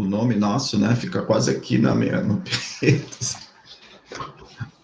nome nosso, né? Fica quase aqui no peito.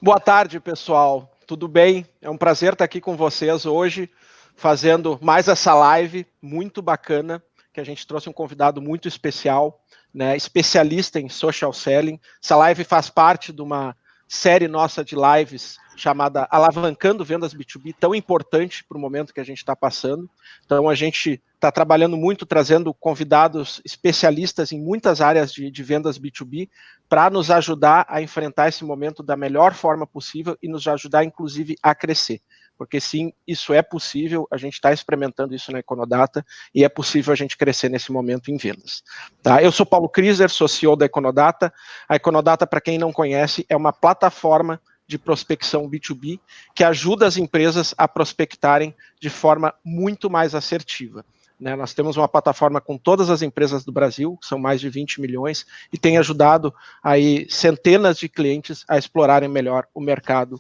Boa tarde, pessoal. Tudo bem? É um prazer estar aqui com vocês hoje, fazendo mais essa live muito bacana, que a gente trouxe um convidado muito especial, né? Especialista em social selling. Essa live faz parte de uma série nossa de lives chamada Alavancando Vendas B2B, tão importante para o momento que a gente está passando. Então, a gente está trabalhando muito, trazendo convidados especialistas em muitas áreas de vendas B2B para nos ajudar a enfrentar esse momento da melhor forma possível e nos ajudar, inclusive, a crescer. Porque sim, isso é possível, a gente está experimentando isso na Econodata e é possível a gente crescer nesse momento em vendas. Tá? Eu sou Paulo Kriser, sou CEO da Econodata. A Econodata, para quem não conhece, é uma plataforma de prospecção B2B que ajuda as empresas a prospectarem de forma muito mais assertiva. Né? Nós temos uma plataforma com todas as empresas do Brasil, que são mais de 20 milhões, e tem ajudado aí centenas de clientes a explorarem melhor o mercado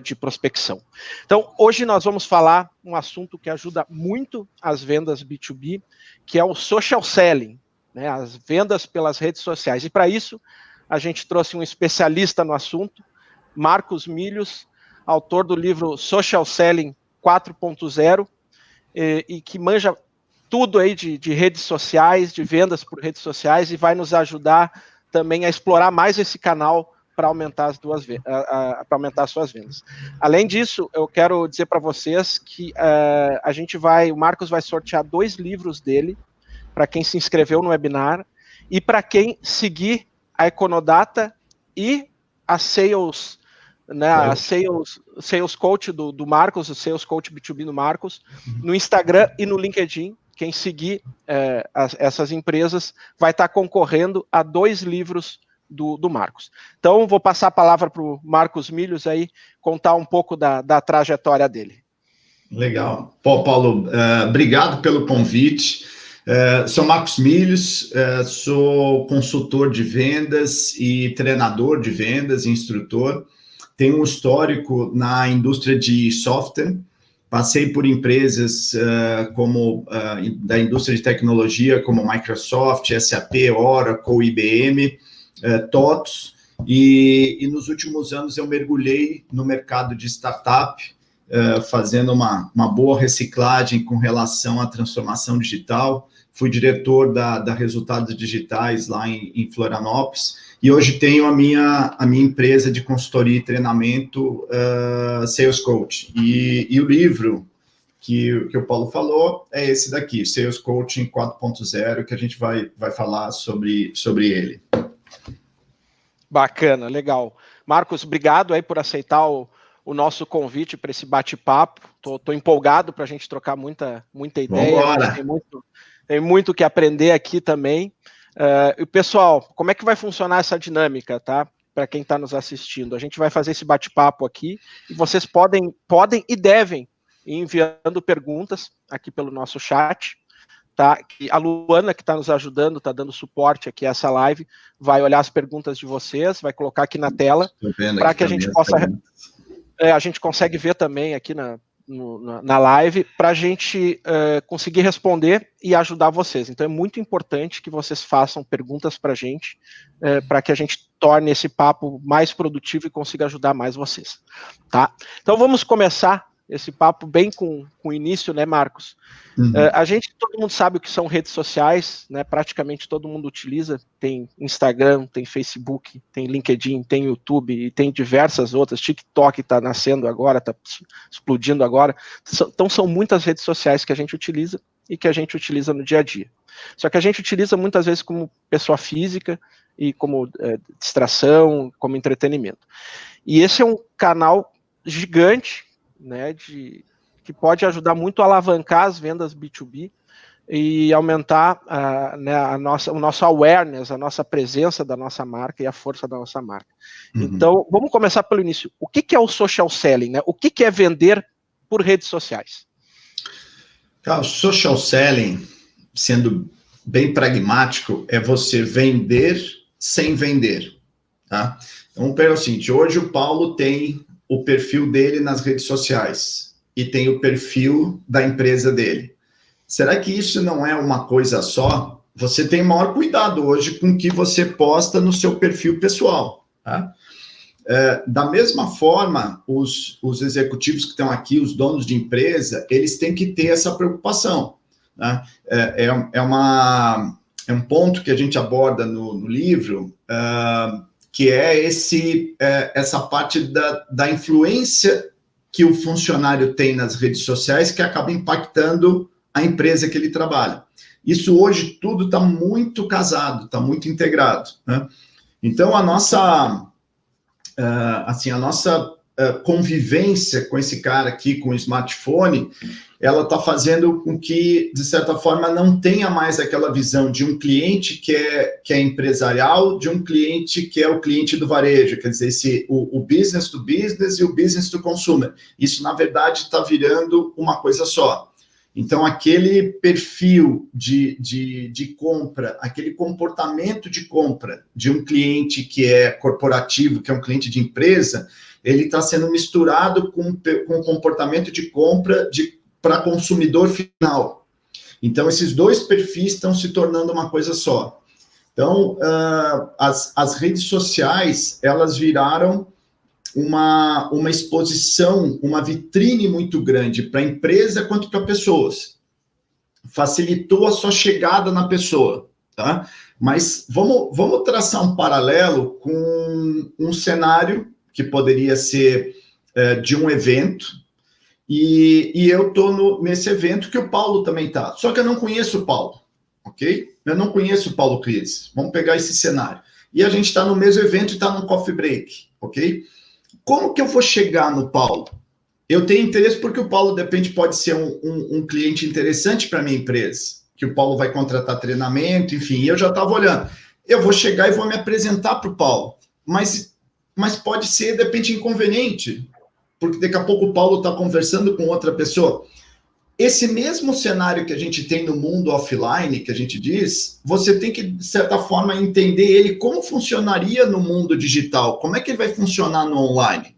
de prospecção. Então, hoje nós vamos falar um assunto que ajuda muito as vendas B2B, que é o social selling, né? As vendas pelas redes sociais. E para isso, a gente trouxe um especialista no assunto, Marcos Milhos, autor do livro Social Selling 4.0, e que manja tudo aí de redes sociais, de vendas por redes sociais, e vai nos ajudar também a explorar mais esse canal para aumentar para aumentar as suas vendas. Além disso, eu quero dizer para vocês que o Marcos vai sortear 2 livros dele para quem se inscreveu no webinar e para quem seguir a Econodata e a Sales, né, a Sales Coach do Marcos, o Sales Coach B2B do Marcos, no Instagram e no LinkedIn. Quem seguir essas empresas vai estar concorrendo a 2 livros do Marcos. Então, vou passar a palavra para o Marcos Milhos aí, contar um pouco da trajetória dele. Legal. Pô, Paulo, obrigado pelo convite. Sou Marcos Milhos, sou consultor de vendas e treinador de vendas, instrutor. Tenho um histórico na indústria de software. Passei por empresas da indústria de tecnologia, como Microsoft, SAP, Oracle, IBM, TOTOS, e nos últimos anos eu mergulhei no mercado de startup, fazendo uma boa reciclagem com relação à transformação digital. Fui diretor da Resultados Digitais lá em Florianópolis, e hoje tenho a minha empresa de consultoria e treinamento, Sales Coach. E o livro que o Paulo falou é esse daqui, Sales Coaching 4.0, que a gente vai falar sobre ele. Bacana, legal. Marcos, obrigado aí por aceitar o nosso convite para esse bate-papo. Tô empolgado para a gente trocar muita ideia. A gente tem muito que aprender aqui também. E pessoal, como é que vai funcionar essa dinâmica, tá? Para quem está nos assistindo, a gente vai fazer esse bate-papo aqui e vocês podem e devem ir enviando perguntas aqui pelo nosso chat. Tá? A Luana, que está nos ajudando, está dando suporte aqui a essa live, vai olhar as perguntas de vocês, vai colocar aqui na tela, para que a gente possa... a gente consegue ver também aqui na live, para a gente conseguir responder e ajudar vocês. Então é muito importante que vocês façam perguntas para a gente, para que a gente torne esse papo mais produtivo e consiga ajudar mais vocês. Tá? Então vamos começar esse papo bem com o início, né, Marcos? Uhum. Todo mundo sabe o que são redes sociais, né? Praticamente todo mundo utiliza, tem Instagram, tem Facebook, tem LinkedIn, tem YouTube e tem diversas outras, TikTok está nascendo agora, está explodindo agora, então são muitas redes sociais que a gente utiliza e que a gente utiliza no dia a dia. Só que a gente utiliza muitas vezes como pessoa física e como distração, como entretenimento. E esse é um canal gigante, né, que pode ajudar muito a alavancar as vendas B2B e aumentar o nosso awareness, a nossa presença da nossa marca e a força da nossa marca. Uhum. Então, vamos começar pelo início. O que é o social selling? Né? O que é vender por redes sociais? O social selling, sendo bem pragmático, é você vender sem vender. Tá? Então, vamos pegar o seguinte, hoje o Paulo tem o perfil dele nas redes sociais e tem o perfil da empresa dele. Será que isso não é uma coisa só? você tem maior cuidado hoje com o que você posta no seu perfil pessoal, tá? Da mesma forma, os executivos que estão aqui, os donos de empresa, eles têm que ter essa preocupação, né? É um ponto que a gente aborda no livro, que é essa parte da influência que o funcionário tem nas redes sociais, que acaba impactando a empresa que ele trabalha. Isso hoje tudo está muito casado, está muito integrado, né? Então, a nossa convivência com esse cara aqui, com o smartphone, ela está fazendo com que, de certa forma, não tenha mais aquela visão de um cliente que é empresarial, de um cliente que é o cliente do varejo, quer dizer, o business to business e o business to consumer. Isso, na verdade, está virando uma coisa só. Então, aquele perfil de compra, aquele comportamento de compra de um cliente que é corporativo, que é um cliente de empresa, ele está sendo misturado com o comportamento de compra para consumidor final. Então, esses dois perfis estão se tornando uma coisa só. Então, as redes sociais, elas viraram uma exposição, uma vitrine muito grande para a empresa quanto para pessoas. Facilitou a sua chegada na pessoa, tá? Mas vamos traçar um paralelo com um cenário que poderia ser de um evento, e eu estou nesse evento que o Paulo também está. Só que eu não conheço o Paulo, ok? Eu não conheço o Paulo Cris. Vamos pegar esse cenário. E a gente está no mesmo evento e está num coffee break, ok? Como que eu vou chegar no Paulo? Eu tenho interesse porque o Paulo, de repente, pode ser um cliente interessante para a minha empresa, que o Paulo vai contratar treinamento, enfim, e eu já estava olhando. Eu vou chegar e vou me apresentar para o Paulo, mas pode ser, de repente, inconveniente, porque daqui a pouco o Paulo está conversando com outra pessoa. Esse mesmo cenário que a gente tem no mundo offline, que a gente diz, você tem que, de certa forma, entender ele como funcionaria no mundo digital, como é que ele vai funcionar no online.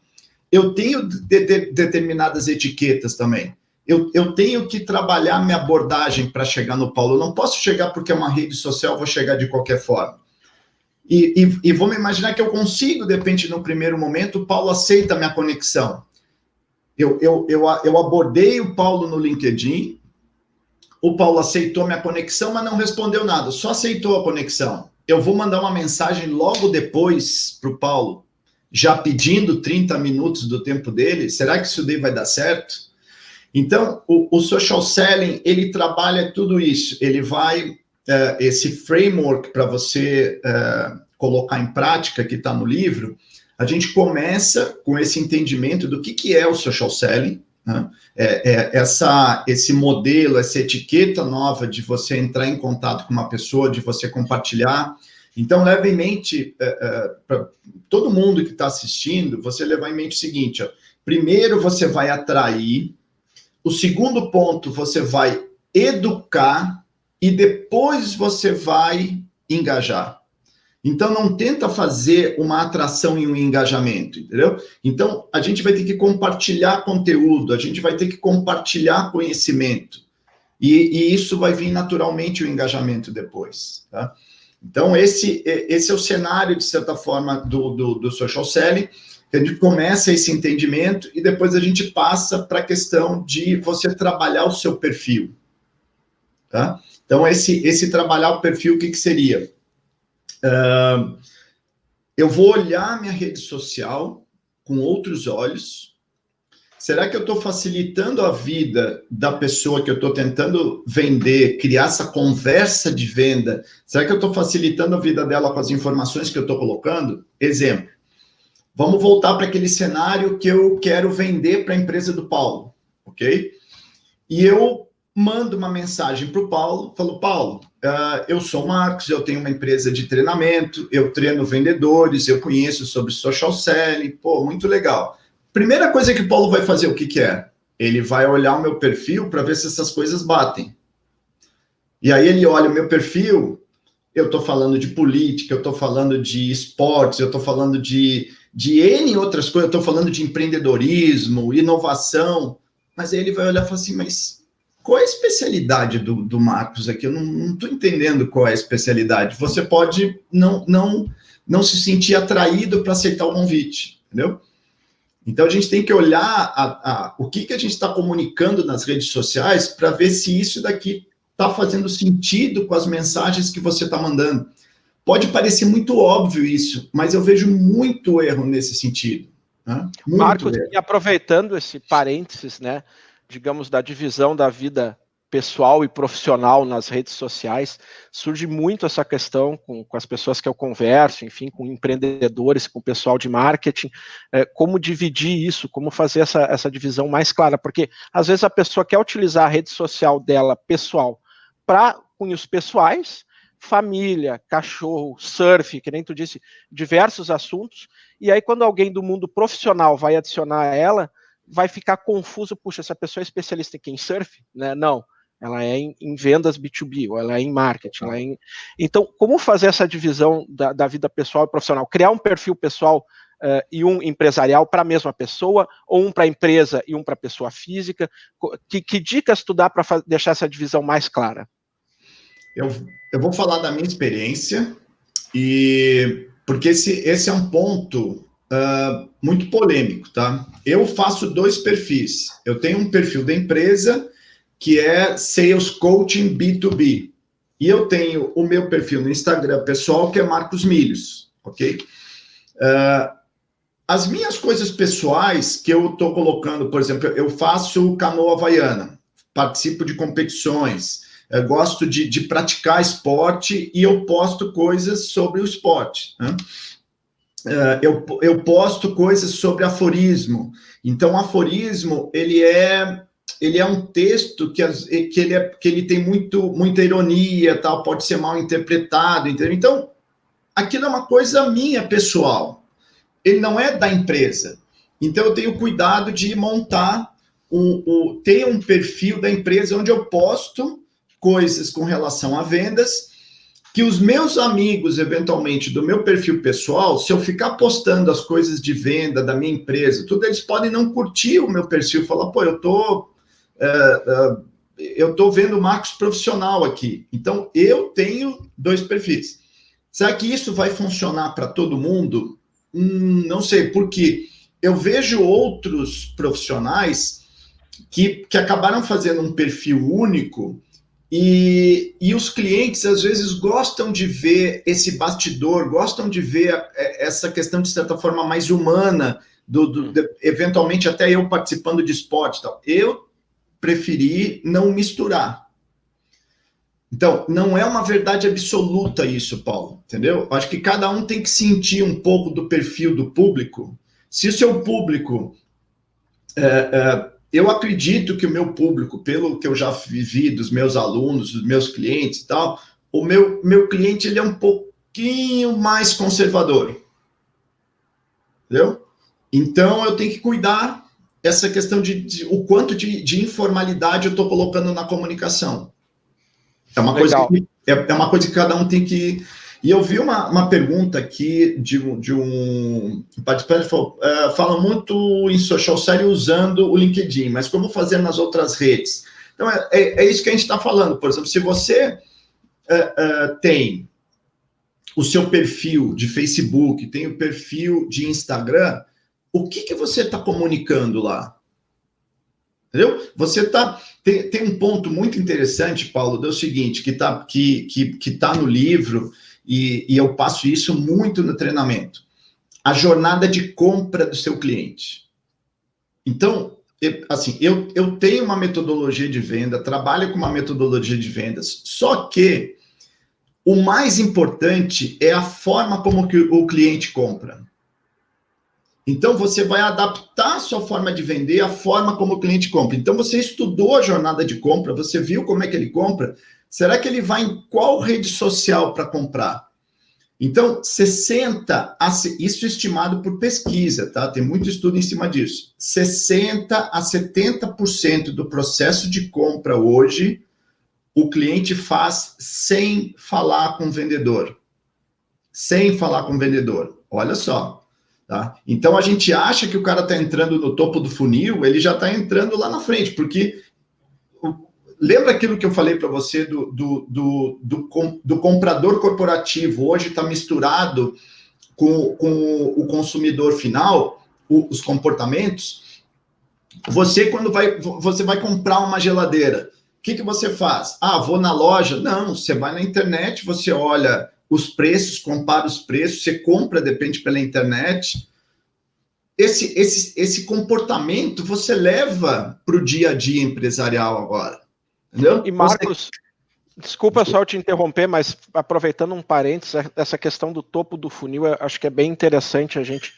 Eu tenho determinadas etiquetas também. Eu tenho que trabalhar minha abordagem para chegar no Paulo. Eu não posso chegar porque é uma rede social, vou chegar de qualquer forma. E vamos imaginar que eu consigo, de repente, no primeiro momento, o Paulo aceita a minha conexão. Eu abordei o Paulo no LinkedIn, o Paulo aceitou minha conexão, mas não respondeu nada, só aceitou a conexão. Eu vou mandar uma mensagem logo depois para o Paulo, já pedindo 30 minutos do tempo dele. Será que isso daí vai dar certo? Então, o social selling, ele trabalha tudo isso. Ele vai, esse framework para você colocar em prática, que está no livro, a gente começa com esse entendimento do que é o social selling, né? Esse modelo, essa etiqueta nova de você entrar em contato com uma pessoa, de você compartilhar. Então, leva em mente, para todo mundo que está assistindo, você levar em mente o seguinte, ó, primeiro você vai atrair, o segundo ponto você vai educar e depois você vai engajar. Então, não tenta fazer uma atração e um engajamento, entendeu? Então, a gente vai ter que compartilhar conteúdo, a gente vai ter que compartilhar conhecimento. E isso vai vir naturalmente o engajamento depois, tá? Então, esse é o cenário, de certa forma, do social selling, que a gente começa esse entendimento e depois a gente passa para a questão de você trabalhar o seu perfil, tá? Então, esse trabalhar o perfil, o que seria? Eu vou olhar minha rede social com outros olhos. Será que eu estou facilitando a vida da pessoa que eu estou tentando vender, criar essa conversa de venda? Será que eu estou facilitando a vida dela com as informações que eu estou colocando? Exemplo, vamos voltar para aquele cenário que eu quero vender para a empresa do Paulo, ok? E eu mando uma mensagem para o Paulo, falo, Paulo, eu sou o Marcos, eu tenho uma empresa de treinamento, eu treino vendedores, eu conheço sobre social selling, pô, muito legal. Primeira coisa que o Paulo vai fazer, o que é? Ele vai olhar o meu perfil para ver se essas coisas batem. E aí ele olha o meu perfil, eu estou falando de política, eu estou falando de esportes, eu estou falando de N outras coisas, eu estou falando de empreendedorismo, inovação, mas aí ele vai olhar e falar assim, mas qual é a especialidade do Marcos aqui? Eu não estou entendendo qual é a especialidade. Você pode não se sentir atraído para aceitar o convite, entendeu? Então, a gente tem que olhar o que a gente está comunicando nas redes sociais para ver se isso daqui está fazendo sentido com as mensagens que você está mandando. Pode parecer muito óbvio isso, mas eu vejo muito erro nesse sentido. Né? Marcos, e aproveitando esse parênteses, né, digamos, da divisão da vida pessoal e profissional nas redes sociais, surge muito essa questão com as pessoas que eu converso, enfim, com empreendedores, com o pessoal de marketing, como dividir isso, como fazer essa divisão mais clara, porque às vezes a pessoa quer utilizar a rede social dela, pessoal, para cunhos pessoais, família, cachorro, surf, que nem tu disse, diversos assuntos, e aí quando alguém do mundo profissional vai adicionar ela, vai ficar confuso, puxa, essa pessoa é especialista em surf? Né? Não, ela é em vendas B2B, ou ela é em marketing. Então, como fazer essa divisão da vida pessoal e profissional? Criar um perfil pessoal e um empresarial para a mesma pessoa, ou um para a empresa e um para a pessoa física? Que dicas tu dá para deixar essa divisão mais clara? Eu vou falar da minha experiência, porque esse é um ponto muito polêmico, tá? Eu faço 2 perfis. Eu tenho um perfil da empresa, que é Sales Coaching B2B. E eu tenho o meu perfil no Instagram pessoal, que é Marcos Milhos, ok? As minhas coisas pessoais que eu estou colocando, por exemplo, eu faço canoa havaiana, participo de competições, eu gosto de praticar esporte e eu posto coisas sobre o esporte. Né? Eu posto coisas sobre aforismo. Então, o aforismo, ele é um texto que ele tem muita ironia, tal, pode ser mal interpretado, entendeu? Então, aquilo é uma coisa minha, pessoal. Ele não é da empresa. Então, eu tenho cuidado de montar, ter um perfil da empresa onde eu posto coisas com relação a vendas, que os meus amigos, eventualmente, do meu perfil pessoal, se eu ficar postando as coisas de venda da minha empresa, tudo, eles podem não curtir o meu perfil, falar, pô, eu tô vendo o Marcos profissional aqui. Então, eu tenho 2 perfis. Será que isso vai funcionar para todo mundo? Não sei, porque eu vejo outros profissionais que acabaram fazendo um perfil único e os clientes, às vezes, gostam de ver esse bastidor, gostam de ver essa questão, de certa forma, mais humana, eventualmente até eu participando de esporte e tal. Eu preferi não misturar. Então, não é uma verdade absoluta isso, Paulo, entendeu? Acho que cada um tem que sentir um pouco do perfil do público. Se o seu público... eu acredito que o meu público, pelo que eu já vivi dos meus alunos, dos meus clientes e tal, o meu cliente, ele é um pouquinho mais conservador. Entendeu? Então, eu tenho que cuidar essa questão de o quanto de informalidade eu estou colocando na comunicação. É uma coisa que cada um tem que... E eu vi uma pergunta aqui de um participante, fala muito em social selling usando o LinkedIn, mas como fazer nas outras redes? Então, é isso que a gente está falando. Por exemplo, se você tem o seu perfil de Facebook, tem o perfil de Instagram, o que você está comunicando lá? Entendeu? Você tem um ponto muito interessante, Paulo, é o seguinte, que tá no livro, e eu passo isso muito no treinamento. A jornada de compra do seu cliente. Então, assim, eu tenho uma metodologia de venda, trabalho com uma metodologia de vendas, só que o mais importante é a forma como que o cliente compra. Então, você vai adaptar a sua forma de vender à forma como o cliente compra. Então, você estudou a jornada de compra, você viu como é que ele compra. Será que ele vai em qual rede social para comprar? Então, isso é estimado por pesquisa, tá? Tem muito estudo em cima disso. 60% a 70% do processo de compra hoje, o cliente faz sem falar com o vendedor. Sem falar com o vendedor. Olha só. Tá? Então, a gente acha que o cara está entrando no topo do funil, ele já está entrando lá na frente, porque lembra aquilo que eu falei para você do comprador corporativo? Hoje está misturado com o consumidor final, os comportamentos. Você, quando você vai comprar uma geladeira, o que você faz? Vou na loja? Não, você vai na internet, você olha os preços, compara os preços, você compra, depende, pela internet. Esse comportamento você leva para o dia a dia empresarial agora, entendeu? E Marcos, desculpa só te interromper, mas aproveitando um parênteses, essa questão do topo do funil, eu acho que é bem interessante a gente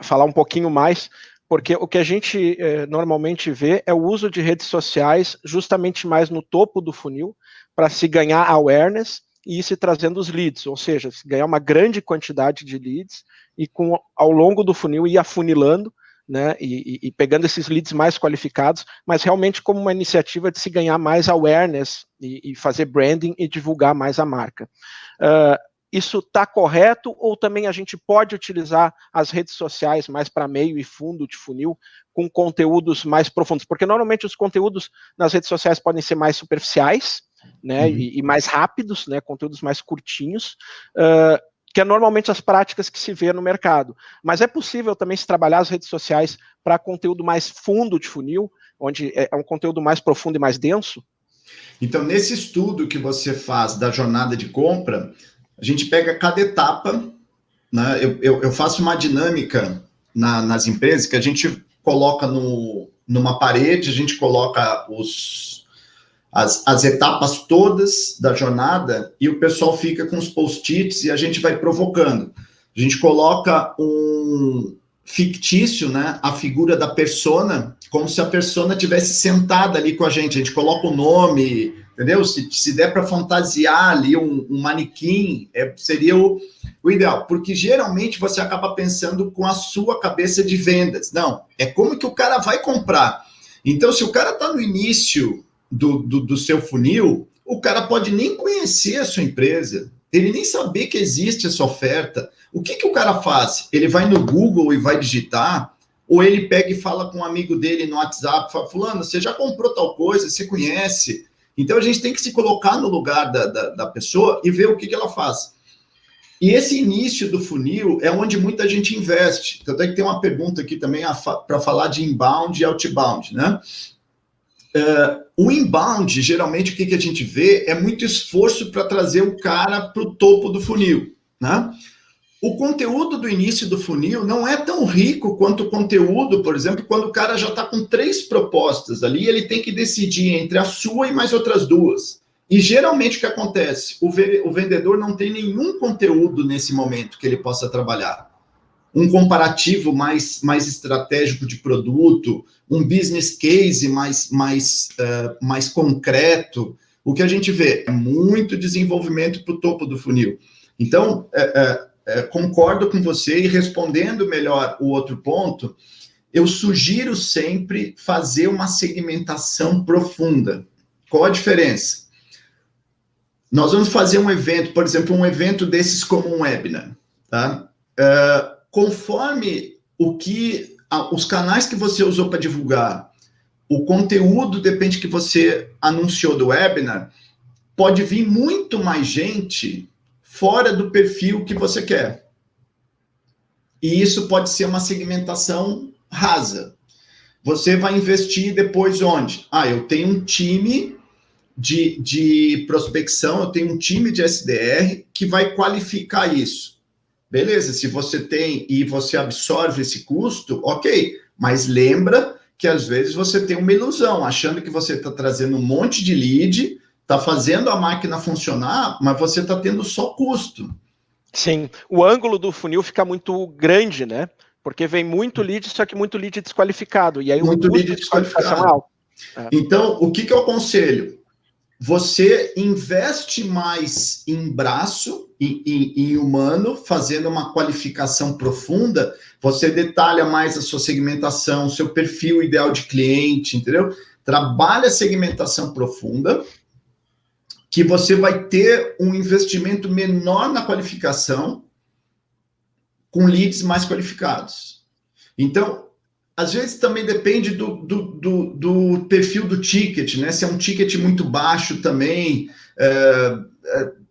falar um pouquinho mais, porque o que a gente normalmente vê é o uso de redes sociais justamente mais no topo do funil, para se ganhar awareness e ir se trazendo os leads, ou seja, se ganhar uma grande quantidade de leads e ao longo do funil ir afunilando, né, e pegando esses leads mais qualificados, mas realmente como uma iniciativa de se ganhar mais awareness e fazer branding e divulgar mais a marca. Isso está correto ou também a gente pode utilizar as redes sociais mais para meio e fundo de funil com conteúdos mais profundos? Porque normalmente os conteúdos nas redes sociais podem ser mais superficiais, né, e mais rápidos, né, conteúdos mais curtinhos, que é normalmente as práticas que se vê no mercado. Mas é possível também se trabalhar as redes sociais para conteúdo mais fundo de funil, onde é um conteúdo mais profundo e mais denso? Então, nesse estudo que você faz da jornada de compra, a gente pega cada etapa, né? Eu faço uma dinâmica nas empresas que a gente coloca numa parede, a gente coloca as etapas todas da jornada e o pessoal fica com os post-its e a gente vai provocando. A gente coloca um fictício, né, a figura da persona, como se a persona tivesse sentada ali com a gente coloca o nome, entendeu? Se der para fantasiar ali um manequim, seria o ideal, porque geralmente você acaba pensando com a sua cabeça de vendas. Não, é como que o cara vai comprar. Então, se o cara está no início do seu funil, o cara pode nem conhecer a sua empresa, ele nem saber que existe essa oferta. O que o cara faz? Ele vai no Google e vai digitar, ou ele pega e fala com um amigo dele no WhatsApp, fala, fulano, você já comprou tal coisa, você conhece? Então a gente tem que se colocar no lugar da pessoa e ver o que ela faz. E esse início do funil é onde muita gente investe. Tanto é que tem uma pergunta aqui também para falar de inbound e outbound, né? O inbound, geralmente, o que a gente vê é muito esforço para trazer o cara para o topo do funil, né? O conteúdo do início do funil não é tão rico quanto o conteúdo, por exemplo, quando o cara já está com 3 propostas ali, ele tem que decidir entre a sua e mais outras 2. E geralmente o que acontece? O vendedor não tem nenhum conteúdo nesse momento que ele possa trabalhar. Um comparativo mais estratégico de produto, um business case mais concreto. O que a gente vê é muito desenvolvimento para o topo do funil. Então, concordo com você e respondendo melhor o outro ponto, eu sugiro sempre fazer uma segmentação profunda. Qual a diferença? Nós vamos fazer um evento, por exemplo, um evento desses como um webinar, tá? Conforme os canais que você usou para divulgar, o conteúdo depende que você anunciou do webinar, pode vir muito mais gente fora do perfil que você quer. E isso pode ser uma segmentação rasa. Você vai investir depois onde? Eu tenho um time de prospecção, eu tenho um time de SDR que vai qualificar isso. Beleza, se você tem e você absorve esse custo, ok, mas lembra que às vezes você tem uma ilusão, achando que você está trazendo um monte de lead, está fazendo a máquina funcionar, mas você está tendo só custo. Sim, o ângulo do funil fica muito grande, né? Porque vem muito lead, só que muito lead desqualificado, e aí muito o custo lead de qualificação desqualificado. é alto. Então, o que eu aconselho? Você investe mais em braço, em humano, fazendo uma qualificação profunda, você detalha mais a sua segmentação, seu perfil ideal de cliente, entendeu? Trabalha a segmentação profunda, que você vai ter um investimento menor na qualificação, com leads mais qualificados. Então, Às vezes também depende do perfil do ticket, né? Se é um ticket muito baixo também,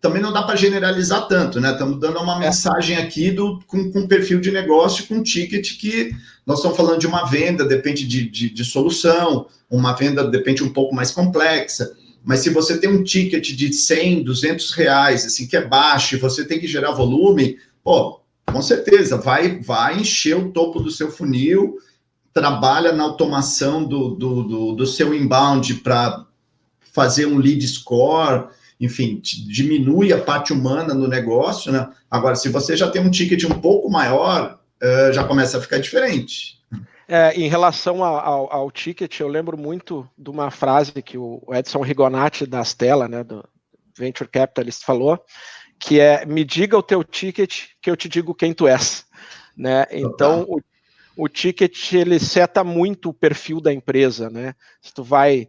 também não dá para generalizar tanto, né? Estamos dando uma mensagem aqui com perfil de negócio, com ticket que nós estamos falando de uma venda, depende de solução, uma venda depende um pouco mais complexa, mas se você tem um ticket de 100, 200 reais, assim, que é baixo, e você tem que gerar volume, pô, com certeza, vai encher o topo do seu funil, trabalha na automação do seu inbound para fazer um lead score, enfim, diminui a parte humana no negócio, né? Agora, se você já tem um ticket um pouco maior, já começa a ficar diferente. Em relação ao ticket, eu lembro muito de uma frase que o Edson Rigonati da Stella, né, do Venture Capitalist, falou, que é: me diga o teu ticket que eu te digo quem tu és, né? Então, o ticket, ele seta muito o perfil da empresa, né? Se tu vai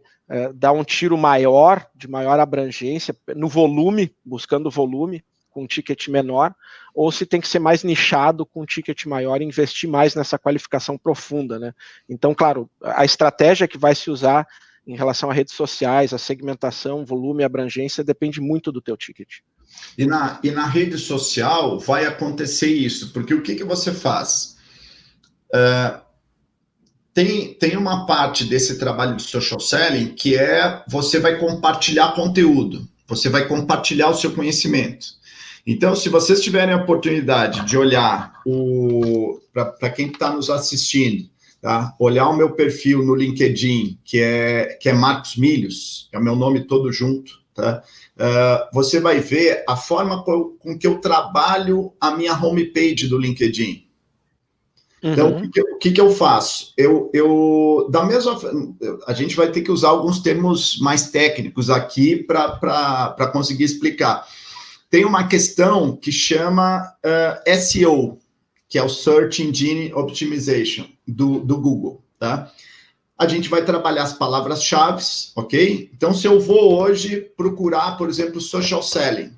dar um tiro maior, de maior abrangência, no volume, buscando volume, com um ticket menor, ou se tem que ser mais nichado, com um ticket maior, e investir mais nessa qualificação profunda, né? Então, claro, a estratégia que vai se usar em relação a redes sociais, a segmentação, volume e abrangência, depende muito do teu ticket. E na rede social vai acontecer isso, porque o que você faz? Tem uma parte desse trabalho de social selling que você vai compartilhar conteúdo, você vai compartilhar o seu conhecimento. Então, se vocês tiverem a oportunidade de olhar para quem está nos assistindo, tá? Olhar o meu perfil no LinkedIn, que é Marcos Milhos, é o meu nome todo junto, tá? Você vai ver a forma com que eu trabalho a minha homepage do LinkedIn. Então, o que eu faço? A gente vai ter que usar alguns termos mais técnicos aqui para conseguir explicar. Tem uma questão que chama SEO, que é o Search Engine Optimization do Google, tá? A gente vai trabalhar as palavras-chave, ok? Então, se eu vou hoje procurar, por exemplo, social selling,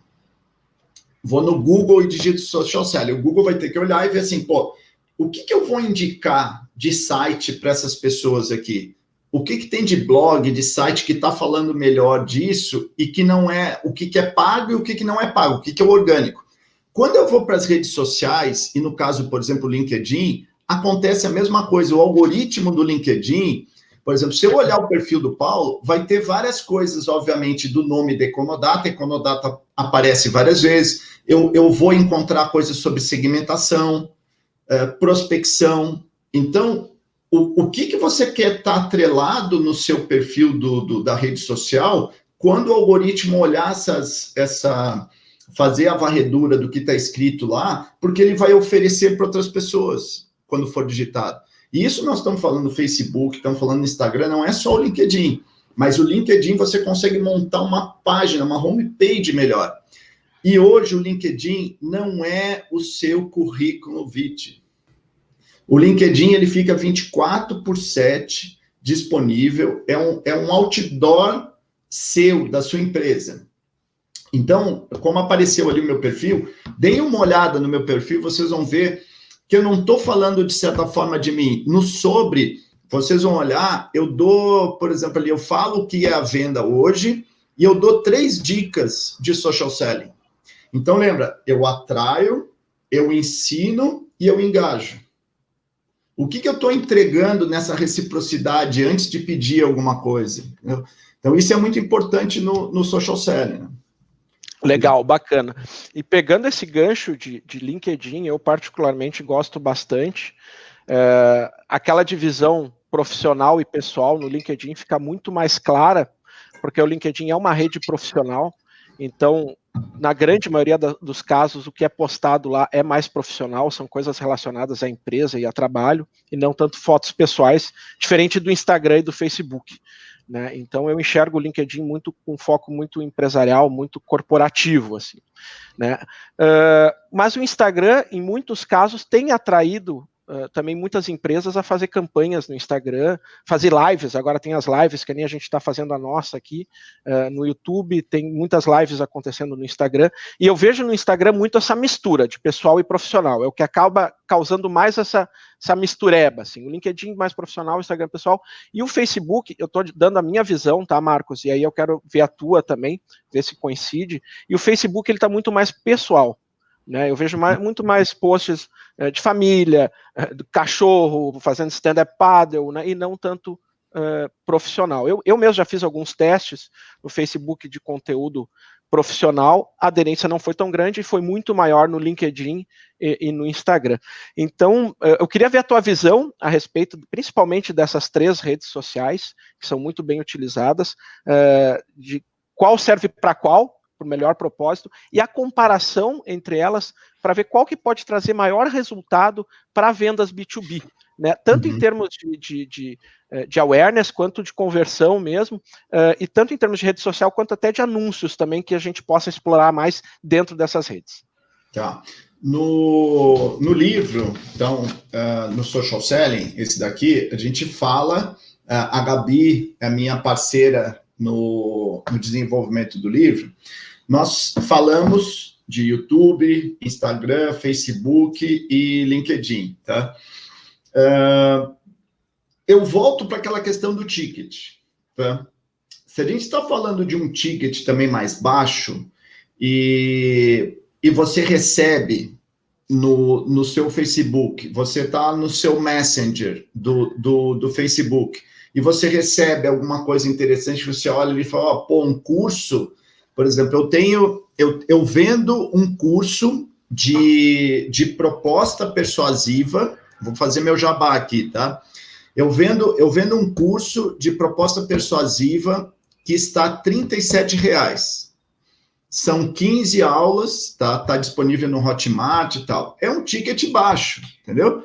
vou no Google e digito social selling, o Google vai ter que olhar e ver assim, pô, o que eu vou indicar de site para essas pessoas aqui? O que tem de blog, de site que está falando melhor disso e que não é, o que é pago e o que não é pago, o que é orgânico? Quando eu vou para as redes sociais, e no caso, por exemplo, o LinkedIn, acontece a mesma coisa. O algoritmo do LinkedIn, por exemplo, se eu olhar o perfil do Paulo, vai ter várias coisas, obviamente, do nome da Econodata. A Econodata aparece várias vezes. Eu vou encontrar coisas sobre segmentação, prospecção. Então, o que você quer estar atrelado no seu perfil da rede social, quando o algoritmo olhar fazer a varredura do que está escrito lá, porque ele vai oferecer para outras pessoas quando for digitado. E isso nós estamos falando no Facebook, estamos falando no Instagram, não é só o LinkedIn, mas o LinkedIn você consegue montar uma página, uma homepage melhor. E hoje o LinkedIn não é o seu currículo vitae. O LinkedIn ele fica 24/7 disponível, é um outdoor seu, da sua empresa. Então, como apareceu ali o meu perfil, deem uma olhada no meu perfil, vocês vão ver que eu não estou falando, de certa forma, de mim. No sobre, vocês vão olhar, eu dou, por exemplo, ali, eu falo o que é a venda hoje e eu dou 3 dicas de social selling. Então, lembra, eu atraio, eu ensino e eu engajo. O que eu estou entregando nessa reciprocidade antes de pedir alguma coisa? Entendeu? Então, isso é muito importante no social selling, né? Legal, bacana. E pegando esse gancho de LinkedIn, eu particularmente gosto bastante. Aquela divisão profissional e pessoal no LinkedIn fica muito mais clara, porque o LinkedIn é uma rede profissional, então, na grande maioria dos casos, o que é postado lá é mais profissional, são coisas relacionadas à empresa e a trabalho, e não tanto fotos pessoais, diferente do Instagram e do Facebook. Né? Então eu enxergo o LinkedIn muito com foco muito empresarial, muito corporativo, assim, né? Mas o Instagram, em muitos casos, tem atraído também muitas empresas a fazer campanhas no Instagram, fazer lives, agora tem as lives, que nem a gente está fazendo a nossa aqui, no YouTube, tem muitas lives acontecendo no Instagram, e eu vejo no Instagram muito essa mistura de pessoal e profissional, é o que acaba causando mais essa mistureba, assim, o LinkedIn mais profissional, o Instagram pessoal, e o Facebook, eu estou dando a minha visão, tá, Marcos, e aí eu quero ver a tua também, ver se coincide, e o Facebook ele está muito mais pessoal, né? Eu vejo muito mais posts de família, do cachorro, fazendo stand-up paddle, né? E não tanto profissional. Eu mesmo já fiz alguns testes no Facebook de conteúdo profissional, a aderência não foi tão grande e foi muito maior no LinkedIn e no Instagram. Então, eu queria ver a tua visão a respeito, principalmente dessas 3 redes sociais, que são muito bem utilizadas, de qual serve para qual, para o melhor propósito, e a comparação entre elas para ver qual que pode trazer maior resultado para vendas B2B, né? Tanto em termos de awareness, quanto de conversão mesmo, e tanto em termos de rede social, quanto até de anúncios também, que a gente possa explorar mais dentro dessas redes. Tá. No livro, então, no Social Selling, esse daqui, a gente fala, a Gabi é minha parceira no desenvolvimento do livro, nós falamos de YouTube, Instagram, Facebook e LinkedIn, tá? Eu volto para aquela questão do ticket, tá? Se a gente está falando de um ticket também mais baixo e você recebe no seu Facebook, você está no seu Messenger do Facebook e você recebe alguma coisa interessante, você olha e fala, um curso, por exemplo, eu vendo um curso de proposta persuasiva, vou fazer meu jabá aqui, tá? Eu vendo um curso de proposta persuasiva que está R$ 37,00. São 15 aulas, tá disponível no Hotmart e tal. É um ticket baixo, entendeu?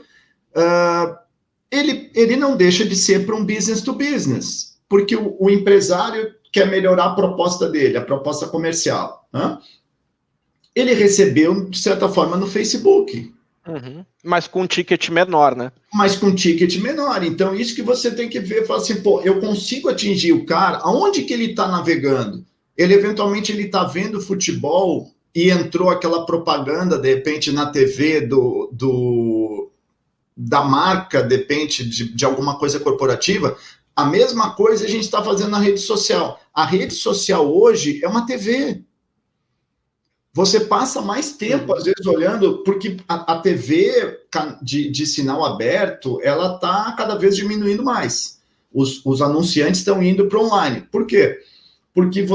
Ele não deixa de ser para um business to business, porque o empresário quer melhorar a proposta dele, a proposta comercial. Né? Ele recebeu, de certa forma, no Facebook. Uhum. Mas com um ticket menor, né? Mas com um ticket menor. Então, isso que você tem que ver, falar assim, eu consigo atingir o cara, aonde que ele está navegando? Eventualmente, ele está vendo futebol e entrou aquela propaganda, de repente, na TV da marca, de repente, de alguma coisa corporativa. A mesma coisa a gente está fazendo na rede social. A rede social hoje é uma TV. Você passa mais tempo, às vezes, olhando, porque a TV de sinal aberto, ela está cada vez diminuindo mais. Os anunciantes estão indo para online. Por quê? Porque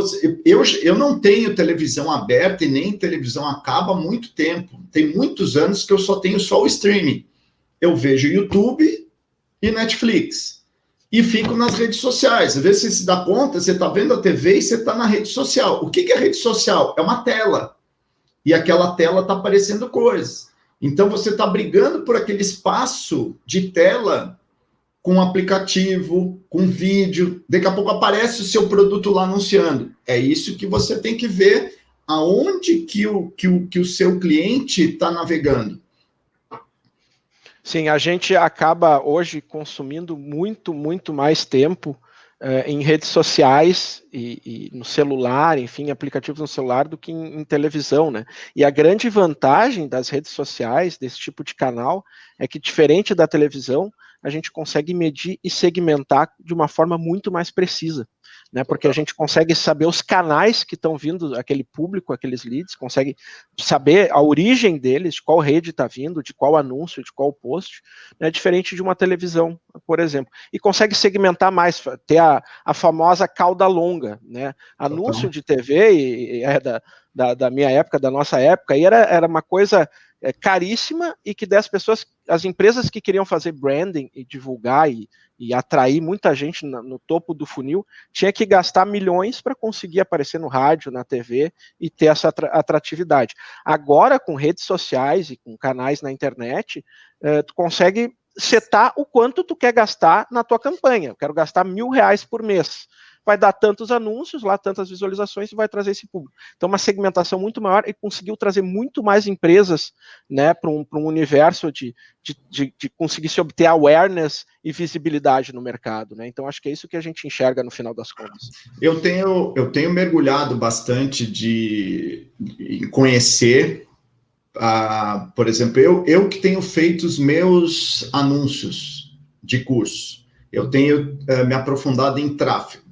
eu não tenho televisão aberta e nem televisão a cabo há muito tempo. Tem muitos anos que eu só tenho o streaming. Eu vejo YouTube e Netflix. E fico nas redes sociais. Às vezes você se dá conta, você está vendo a TV e você está na rede social. O que é rede social? É uma tela. E aquela tela está aparecendo coisas. Então, você está brigando por aquele espaço de tela com aplicativo, com vídeo. Daqui a pouco aparece o seu produto lá anunciando. É isso que você tem que ver aonde que o seu cliente está navegando. Sim, a gente acaba hoje consumindo muito, muito mais tempo em redes sociais e no celular, enfim, aplicativos no celular do que em televisão, né? E a grande vantagem das redes sociais, desse tipo de canal, é que, diferente da televisão, a gente consegue medir e segmentar de uma forma muito mais precisa, né? Porque a gente consegue saber os canais que estão vindo, aquele público, aqueles leads, consegue saber a origem deles, de qual rede está vindo, de qual anúncio, de qual post, né? Diferente de uma televisão, por exemplo. E consegue segmentar mais, ter a famosa cauda longa, né? Anúncio de TV, e é da minha época, da nossa época, e era uma coisa caríssima e que as empresas que queriam fazer branding e divulgar e atrair muita gente no topo do funil, tinha que gastar milhões para conseguir aparecer no rádio, na TV e ter essa atratividade. Agora, com redes sociais e com canais na internet, tu consegue setar o quanto tu quer gastar na tua campanha. Eu quero gastar R$1.000 por mês. vai dar tantos anúncios lá, tantas visualizações e vai trazer esse público. Então, uma segmentação muito maior e conseguiu trazer muito mais empresas, né, para um universo de conseguir se obter awareness e visibilidade no mercado, né? Então, acho que é isso que a gente enxerga no final das contas. Eu tenho mergulhado bastante em conhecer, por exemplo, eu que tenho feito os meus anúncios de curso, eu tenho me aprofundado em tráfego,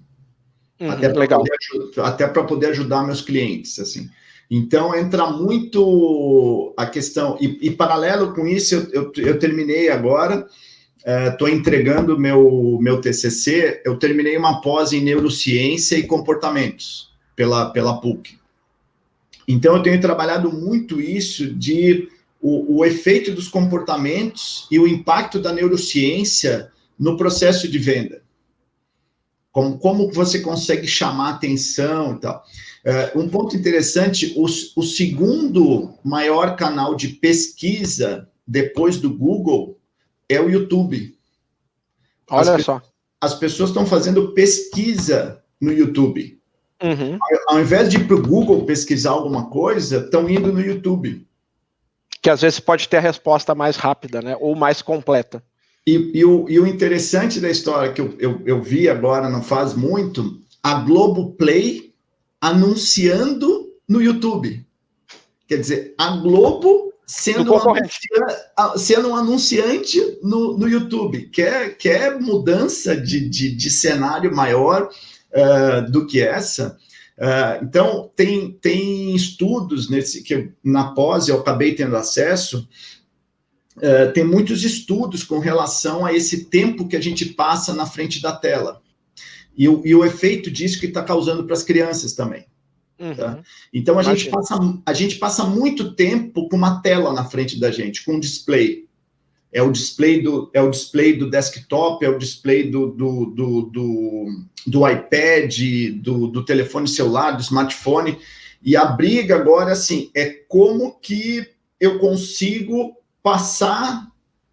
até para poder ajudar meus clientes, assim. Então, entra muito a questão, e paralelo com isso, eu terminei agora, estou entregando meu TCC, eu terminei uma pós em neurociência e comportamentos pela PUC. Então, eu tenho trabalhado muito isso o efeito dos comportamentos e o impacto da neurociência no processo de venda. Como você consegue chamar atenção e tal. Um ponto interessante, o segundo maior canal de pesquisa depois do Google é o YouTube. Olha só. As pessoas estão fazendo pesquisa no YouTube. Uhum. Ao invés de ir para o Google pesquisar alguma coisa, estão indo no YouTube. Que às vezes pode ter a resposta mais rápida, né? Ou mais completa. E o interessante da história que eu vi agora, não faz muito, a Globoplay anunciando no YouTube. Quer dizer, a Globo sendo um anunciante no YouTube. Quer mudança de cenário maior do que essa? Então, tem estudos que na pós eu acabei tendo acesso. Tem muitos estudos com relação a esse tempo que a gente passa na frente da tela. E o efeito disso que está causando para as crianças também. Uhum. Tá? Então, a gente passa muito tempo com uma tela na frente da gente, com um display. É o display do desktop, é o display do iPad, do telefone celular, do smartphone. E a briga agora, assim, é como que eu consigo passar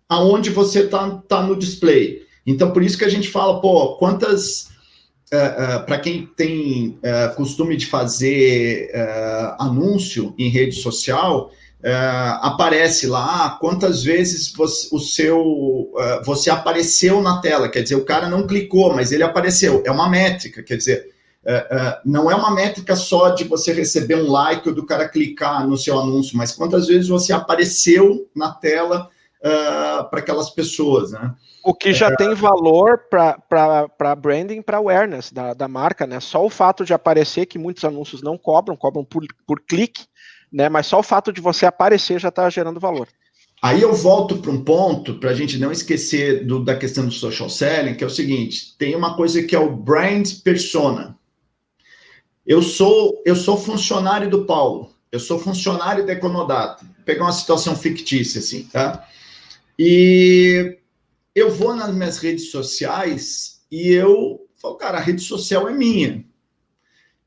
aonde você está no display. Então, por isso que a gente fala, quantas... para quem tem costume de fazer anúncio em rede social, aparece lá quantas vezes você apareceu na tela, quer dizer, o cara não clicou, mas ele apareceu, é uma métrica, quer dizer, não é uma métrica só de você receber um like ou do cara clicar no seu anúncio, mas quantas vezes você apareceu na tela para aquelas pessoas, né? O que já tem valor para branding, para awareness da marca, né? Só o fato de aparecer, que muitos anúncios não cobram por clique, né? Mas só o fato de você aparecer já está gerando valor. Aí eu volto para um ponto, para a gente não esquecer da questão do social selling, que é o seguinte, tem uma coisa que é o brand persona. Eu sou funcionário do Paulo, eu sou funcionário da Econodata. Vou pegar uma situação fictícia, assim, tá? E eu vou nas minhas redes sociais e eu falo, cara, a rede social é minha.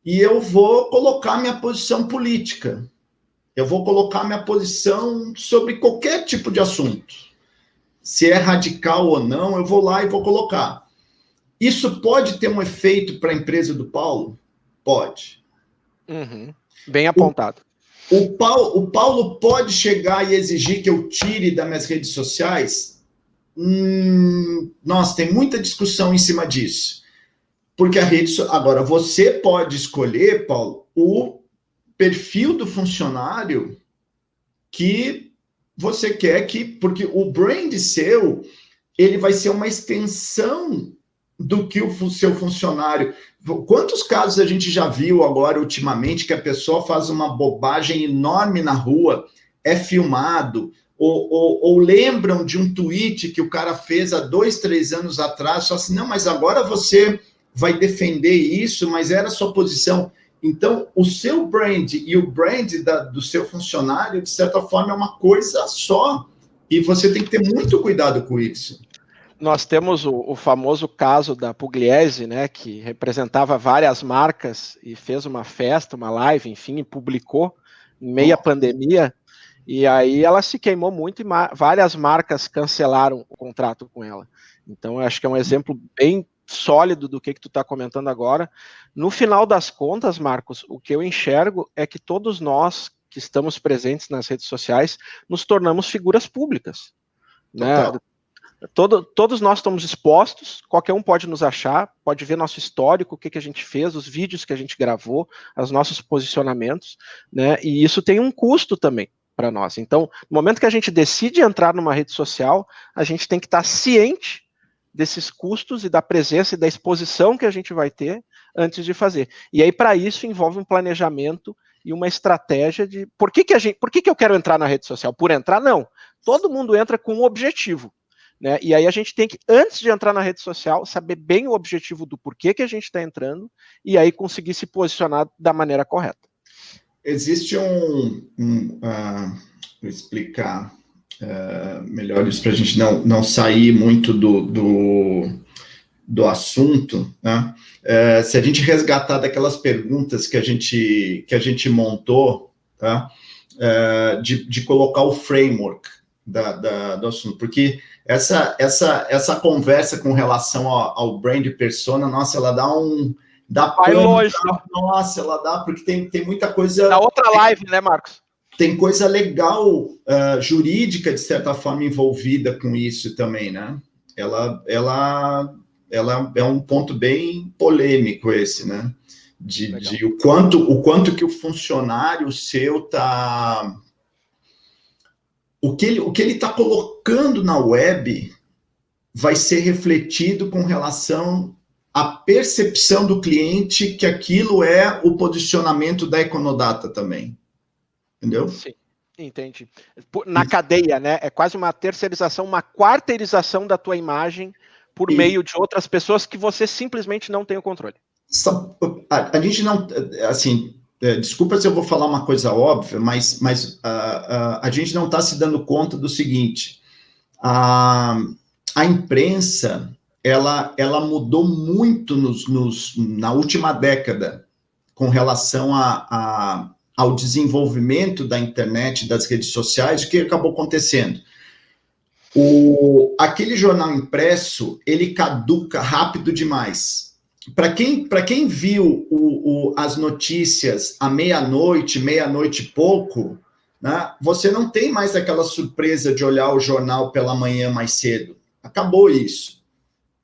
E eu vou colocar minha posição política. Eu vou colocar minha posição sobre qualquer tipo de assunto. Se é radical ou não, eu vou lá e vou colocar. Isso pode ter um efeito para a empresa do Paulo? Pode. Uhum. Bem apontado. O Paulo pode chegar e exigir que eu tire das minhas redes sociais? Nossa, tem muita discussão em cima disso. Porque agora, você pode escolher, Paulo, o perfil do funcionário que você quer porque o brand seu, ele vai ser uma extensão do que o seu funcionário... Quantos casos a gente já viu agora, ultimamente, que a pessoa faz uma bobagem enorme na rua, é filmado, ou lembram de um tweet que o cara fez há 2, 3 anos atrás, só assim, não, mas agora você vai defender isso, mas era a sua posição. Então, o seu brand e o brand do seu funcionário, de certa forma, é uma coisa só, e você tem que ter muito cuidado com isso. Nós temos o famoso caso da Pugliese, né, que representava várias marcas e fez uma festa, uma live, enfim, e publicou em meia pandemia, e aí ela se queimou muito e várias marcas cancelaram o contrato com ela. Então, eu acho que é um exemplo bem sólido do que tu está comentando agora. No final das contas, Marcos, o que eu enxergo é que todos nós que estamos presentes nas redes sociais nos tornamos figuras públicas, né? Todos nós estamos expostos, qualquer um pode nos achar, pode ver nosso histórico, o que a gente fez, os vídeos que a gente gravou, os nossos posicionamentos, né? E isso tem um custo também para nós. Então, no momento que a gente decide entrar numa rede social, a gente tem que estar ciente desses custos e da presença e da exposição que a gente vai ter antes de fazer. E aí, para isso, envolve um planejamento e uma estratégia de por que eu quero entrar na rede social? Por entrar, não. Todo mundo entra com um objetivo. Né? E aí a gente tem que, antes de entrar na rede social, saber bem o objetivo do porquê que a gente está entrando e aí conseguir se posicionar da maneira correta. Existe vou explicar melhor isso para a gente não sair muito do assunto, né? Se a gente resgatar daquelas perguntas que a gente montou, tá? De colocar o framework do assunto, porque essa conversa com relação ao brand persona, nossa, ela vai longe. Nossa, ela dá, porque tem muita coisa... Da outra live, né, Marcos? Tem coisa legal, jurídica, de certa forma, envolvida com isso também, né? Ela é um ponto bem polêmico esse, né? De o quanto que o funcionário seu está... O que ele está colocando na web vai ser refletido com relação à percepção do cliente que aquilo é o posicionamento da Econodata também. Entendeu? Sim, entendi. Na cadeia, né? É quase uma terceirização, uma quarteirização da tua imagem por meio de outras pessoas que você simplesmente não tem o controle. A gente não... Assim... desculpa se eu vou falar uma coisa óbvia, mas a gente não está se dando conta do seguinte: a imprensa ela mudou muito na última década com relação ao desenvolvimento da internet, das redes sociais. O que acabou acontecendo? Aquele jornal impresso, ele caduca rápido demais. Para quem viu as notícias à meia-noite e pouco, né, você não tem mais aquela surpresa de olhar o jornal pela manhã mais cedo. Acabou isso.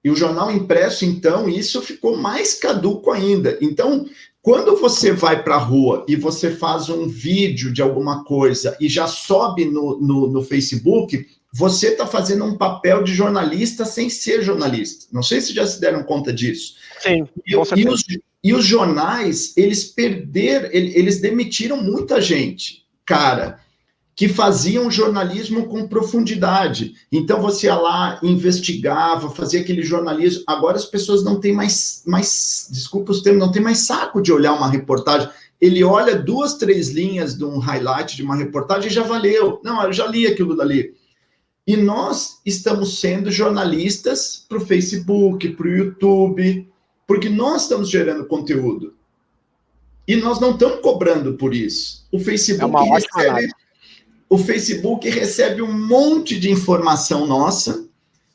E o jornal impresso, então, isso ficou mais caduco ainda. Então, quando você vai para a rua e você faz um vídeo de alguma coisa e já sobe no Facebook, você está fazendo um papel de jornalista sem ser jornalista. Não sei se já se deram conta disso. Sim, com certeza. E os jornais, eles demitiram muita gente, cara, que faziam jornalismo com profundidade. Então, você ia lá, investigava, fazia aquele jornalismo. Agora as pessoas não têm mais desculpa os termos, não tem mais saco de olhar uma reportagem. Ele olha 2, 3 linhas de um highlight de uma reportagem e já valeu. Não, eu já li aquilo dali. E nós estamos sendo jornalistas para o Facebook, para o YouTube, porque nós estamos gerando conteúdo. E nós não estamos cobrando por isso. O Facebook recebe um monte de informação nossa,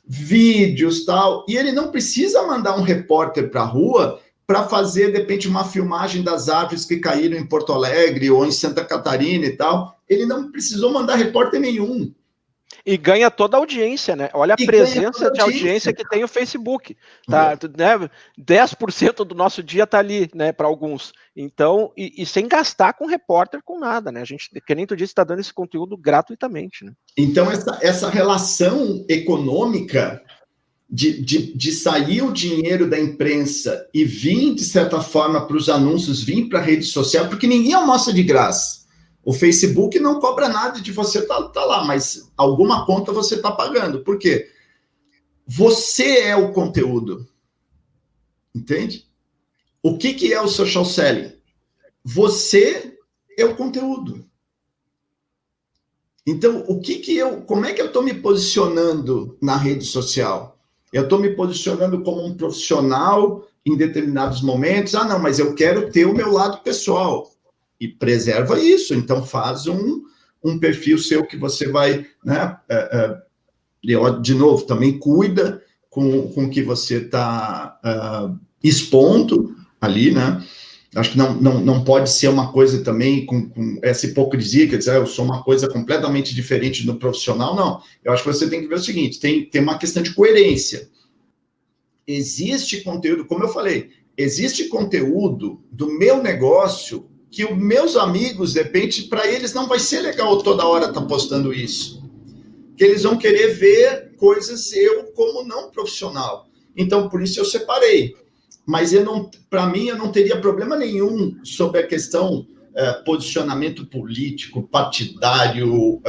vídeos, tal, e ele não precisa mandar um repórter para a rua para fazer, de repente, uma filmagem das árvores que caíram em Porto Alegre ou em Santa Catarina e tal. Ele não precisou mandar repórter nenhum. E ganha toda a audiência, né? Olha a presença de audiência que tem o Facebook. Tá, né? 10% do nosso dia está ali, né? Para alguns. Então, e sem gastar com repórter, com nada, né? A gente, que nem tu disse, está dando esse conteúdo gratuitamente, né? Então, essa relação econômica de sair o dinheiro da imprensa e vir, de certa forma, para os anúncios, vir para a rede social, porque ninguém almoça de graça. O Facebook não cobra nada de você tá lá, mas alguma conta você está pagando. Por quê? Você é o conteúdo. Entende? O que é o social selling? Você é o conteúdo. Então, como é que eu estou me posicionando na rede social? Eu estou me posicionando como um profissional em determinados momentos. Ah, não, mas eu quero ter o meu lado pessoal. E preserva isso. Então, faz um perfil seu que você vai... Né, de novo, também cuida com o que você está expondo ali, né? Acho que não pode ser uma coisa também com essa hipocrisia, quer dizer, eu sou uma coisa completamente diferente do profissional, não. Eu acho que você tem que ver o seguinte, tem uma questão de coerência. Existe conteúdo, como eu falei, existe conteúdo do meu negócio que os meus amigos, de repente, para eles não vai ser legal toda hora estar postando isso. Que eles vão querer ver coisas eu como não profissional. Então, por isso eu separei. Mas para mim, eu não teria problema nenhum sobre a questão posicionamento político, partidário,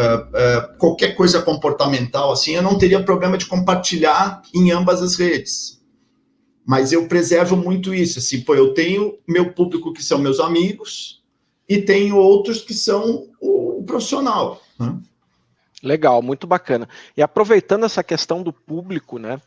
qualquer coisa comportamental, assim, eu não teria problema de compartilhar em ambas as redes. Mas eu preservo muito isso, assim, pô, eu tenho meu público que são meus amigos e tenho outros que são o profissional, né? Legal, muito bacana. E aproveitando essa questão do público, né?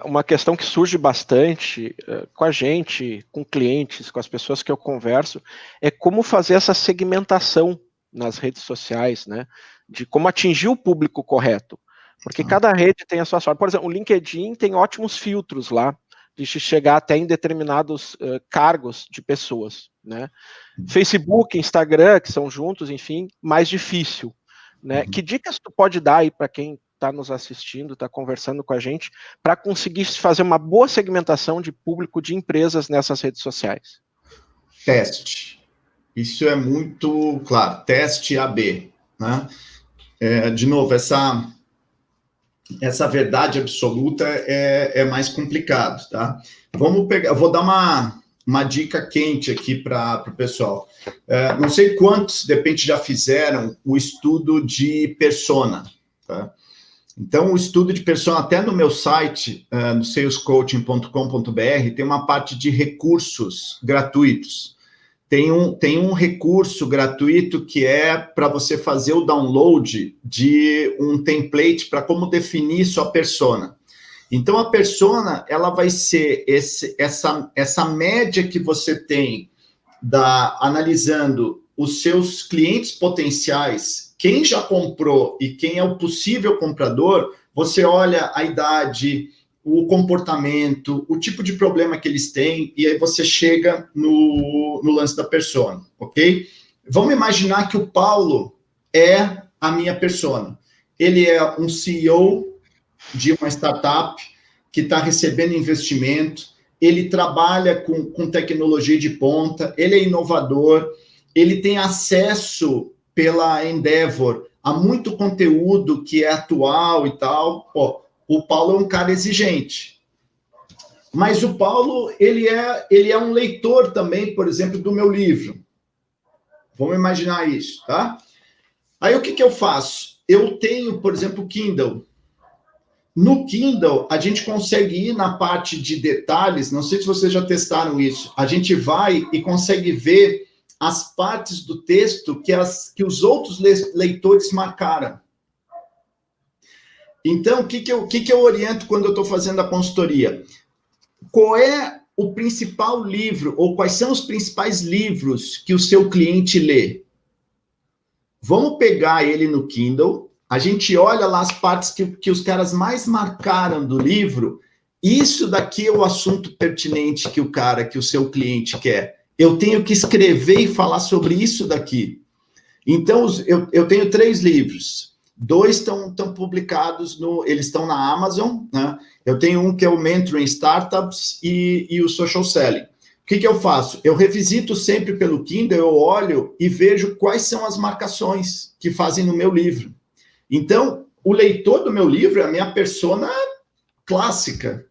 Uma questão que surge bastante com a gente, com clientes, com as pessoas que eu converso, é como fazer essa segmentação nas redes sociais, né? De como atingir o público correto. Porque cada rede tem a sua sorte. Por exemplo, o LinkedIn tem ótimos filtros lá, de chegar até em determinados cargos de pessoas, né? Facebook, Instagram, que são juntos, enfim, mais difícil, né? Que dicas tu pode dar aí para quem está nos assistindo, está conversando com a gente, para conseguir fazer uma boa segmentação de público de empresas nessas redes sociais? Teste. Isso é muito claro. Teste AB, né? De novo, essa verdade absoluta é mais complicado, tá? Vamos pegar, eu vou dar uma dica quente aqui para o pessoal. Não sei quantos, de repente, já fizeram o estudo de persona, tá? Então, o estudo de persona, até no meu site, no salescoaching.com.br, tem uma parte de recursos gratuitos. Tem um recurso gratuito que é para você fazer o download de um template para como definir sua persona. Então, a persona, ela vai ser essa média que você tem analisando os seus clientes potenciais, quem já comprou e quem é o possível comprador, você olha a idade, o comportamento, o tipo de problema que eles têm, e aí você chega no lance da persona, ok? Vamos imaginar que o Paulo é a minha persona. Ele é um CEO de uma startup que está recebendo investimento, ele trabalha com tecnologia de ponta, ele é inovador, ele tem acesso pela Endeavor a muito conteúdo que é atual e tal. Pô, o Paulo é um cara exigente. Mas o Paulo, ele é um leitor também, por exemplo, do meu livro. Vamos imaginar isso, tá? Aí o que eu faço? Eu tenho, por exemplo, o Kindle. No Kindle, a gente consegue ir na parte de detalhes, não sei se vocês já testaram isso, a gente vai e consegue ver as partes do texto que os outros leitores marcaram. Então, o que eu oriento quando eu estou fazendo a consultoria? Qual é o principal livro, ou quais são os principais livros que o seu cliente lê? Vamos pegar ele no Kindle, a gente olha lá as partes que os caras mais marcaram do livro, isso daqui é o assunto pertinente que o seu cliente quer. Eu tenho que escrever e falar sobre isso daqui. Então, eu tenho 3 livros. 2 estão publicados, eles estão na Amazon, né? Eu tenho um que é o Mentoring Startups e o Social Selling. O que eu faço? Eu revisito sempre pelo Kindle, eu olho e vejo quais são as marcações que fazem no meu livro. Então, o leitor do meu livro é a minha persona clássica.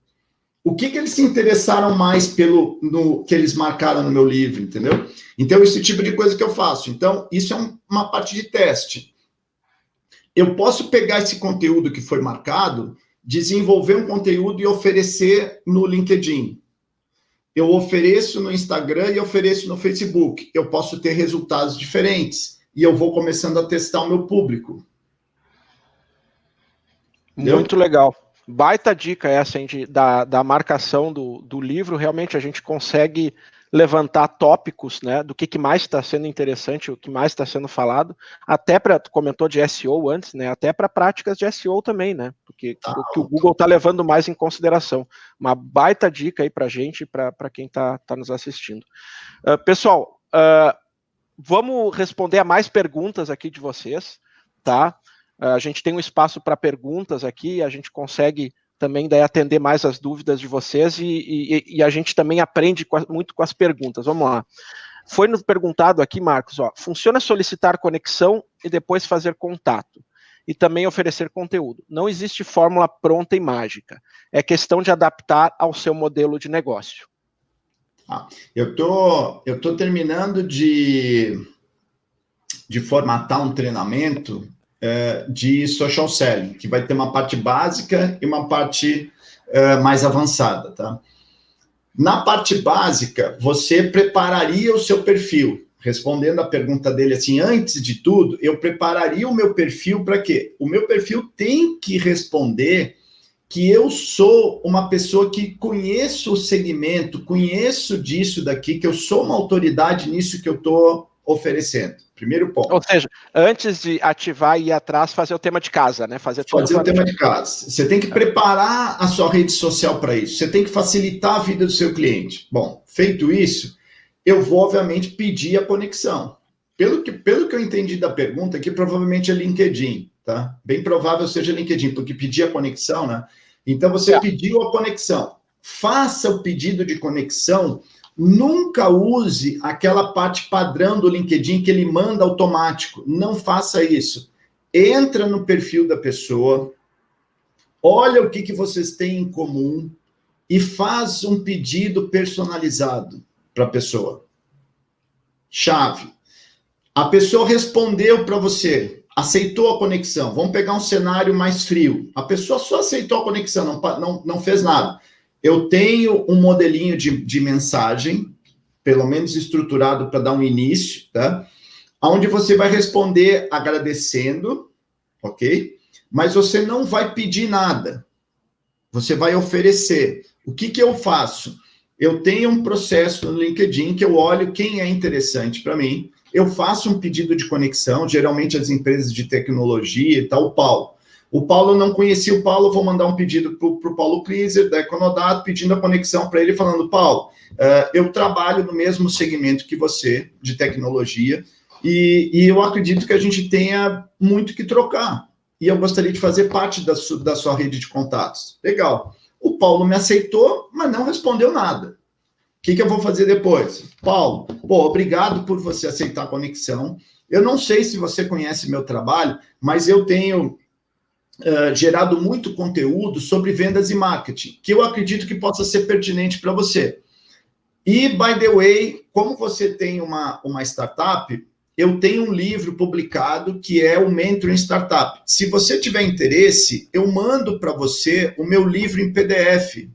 O que eles se interessaram mais no que eles marcaram no meu livro, entendeu? Então, esse tipo de coisa que eu faço. Então, isso é uma parte de teste. Eu posso pegar esse conteúdo que foi marcado, desenvolver um conteúdo e oferecer no LinkedIn. Eu ofereço no Instagram e ofereço no Facebook. Eu posso ter resultados diferentes. E eu vou começando a testar o meu público. Entendeu? Muito legal. Baita dica essa, hein, da marcação do livro. Realmente a gente consegue levantar tópicos, né, do que mais está sendo interessante, o que mais está sendo falado, até para, tu comentou de SEO antes, né, até para práticas de SEO também, né, que o Google está levando mais em consideração. Uma baita dica aí para a gente, para quem está nos assistindo. Pessoal, vamos responder a mais perguntas aqui de vocês, tá? A gente tem um espaço para perguntas aqui, a gente consegue também daí atender mais as dúvidas de vocês e a gente também aprende muito com as perguntas. Vamos lá. Foi nos perguntado aqui, Marcos, funciona solicitar conexão e depois fazer contato e também oferecer conteúdo. Não existe fórmula pronta e mágica. É questão de adaptar ao seu modelo de negócio. Eu tô terminando de formatar um treinamento de social selling, que vai ter uma parte básica e uma parte mais avançada, tá? Na parte básica, você prepararia o seu perfil. Respondendo a pergunta dele assim, antes de tudo, eu prepararia o meu perfil para quê? O meu perfil tem que responder que eu sou uma pessoa que conheço o segmento, conheço disso daqui, que eu sou uma autoridade nisso que eu estou oferecendo. Primeiro ponto. Ou seja, antes de ativar e ir atrás, fazer o tema de casa, né? Fazer o tema de casa. Você tem que preparar a sua rede social para isso. Você tem que facilitar a vida do seu cliente. Bom, feito isso, eu vou, obviamente, pedir a conexão. Pelo que eu entendi da pergunta, aqui provavelmente é LinkedIn, tá? Bem provável seja LinkedIn, porque pedir a conexão, né? Então, você pediu a conexão. Faça o pedido de conexão. Nunca use aquela parte padrão do LinkedIn que ele manda automático. Não faça isso. Entra no perfil da pessoa, olha o que vocês têm em comum e faz um pedido personalizado para a pessoa. Chave. A pessoa respondeu para você, aceitou a conexão. Vamos pegar um cenário mais frio. A pessoa só aceitou a conexão, não fez nada. Eu tenho um modelinho de mensagem, pelo menos estruturado para dar um início, tá? Onde você vai responder agradecendo, ok? Mas você não vai pedir nada. Você vai oferecer. O que eu faço? Eu tenho um processo no LinkedIn que eu olho quem é interessante para mim. Eu faço um pedido de conexão, geralmente as empresas de tecnologia e tal, o Paulo, não conhecia o Paulo, vou mandar um pedido para o Paulo Kriser, da Econodato, pedindo a conexão para ele, falando, Paulo, eu trabalho no mesmo segmento que você, de tecnologia, e eu acredito que a gente tenha muito que trocar, e eu gostaria de fazer parte da sua rede de contatos. Legal. O Paulo me aceitou, mas não respondeu nada. O que eu vou fazer depois? Paulo, obrigado por você aceitar a conexão. Eu não sei se você conhece meu trabalho, mas eu tenho gerado muito conteúdo sobre vendas e marketing, que eu acredito que possa ser pertinente para você. E, by the way, como você tem uma startup, eu tenho um livro publicado que é o Mentoring Startup. Se você tiver interesse, eu mando para você o meu livro em PDF.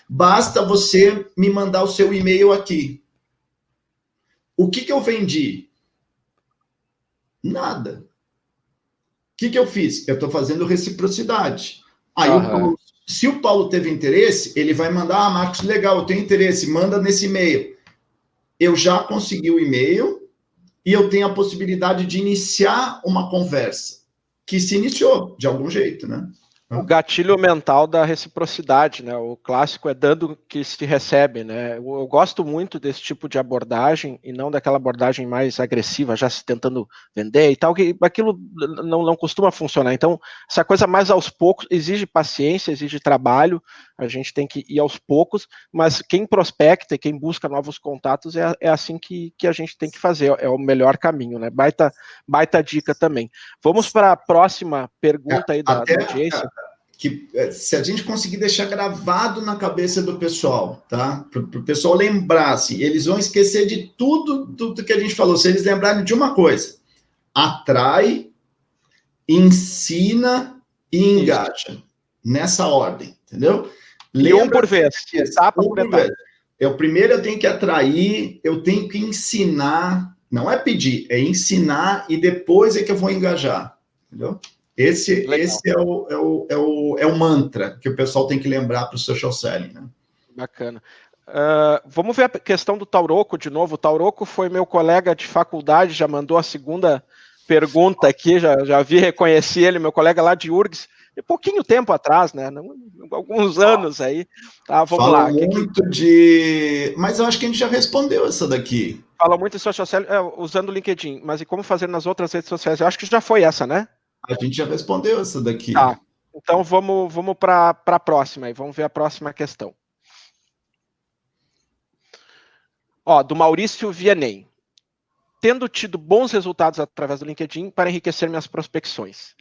Basta você me mandar o seu e-mail aqui. O que eu vendi? Nada. O que eu fiz? Eu estou fazendo reciprocidade. Aí, se o Paulo teve interesse, ele vai mandar, Marcos, legal, eu tenho interesse, manda nesse e-mail. Eu já consegui o e-mail e eu tenho a possibilidade de iniciar uma conversa que se iniciou de algum jeito, né? O gatilho mental da reciprocidade, né? O clássico é dando que se recebe, né? Eu gosto muito desse tipo de abordagem e não daquela abordagem mais agressiva, já se tentando vender e tal, que aquilo não costuma funcionar. Então, essa coisa mais aos poucos exige paciência, exige trabalho, a gente tem que ir aos poucos, mas quem prospecta e quem busca novos contatos é assim que a gente tem que fazer, é o melhor caminho, né? Baita dica também. Vamos para a próxima pergunta aí da audiência. Que se a gente conseguir deixar gravado na cabeça do pessoal, tá? Para o pessoal lembrar, assim, eles vão esquecer de tudo que a gente falou. Se eles lembrarem de uma coisa, atrai, ensina e engaja. Nessa ordem, entendeu? Um por vez, etapa por etapa. Primeiro eu tenho que atrair, eu tenho que ensinar, não é pedir, é ensinar e depois é que eu vou engajar, entendeu? Esse é o mantra que o pessoal tem que lembrar para o social selling, né? Bacana. Vamos ver a questão do Tauroco de novo. O Tauroco foi meu colega de faculdade, já mandou a segunda pergunta aqui, já reconheci ele, meu colega lá de URGS, pouquinho tempo atrás, né? Alguns anos aí. Tá, vamos Fala lá. muito Mas eu acho que a gente já respondeu essa daqui. Fala muito em social usando o LinkedIn, mas e como fazer nas outras redes sociais? Eu acho que já foi essa, né? A gente já respondeu essa daqui. Tá. Então vamos para a próxima aí. Vamos ver a próxima questão. Ó, do Maurício Vianney. Tendo tido bons resultados através do LinkedIn para enriquecer minhas prospecções.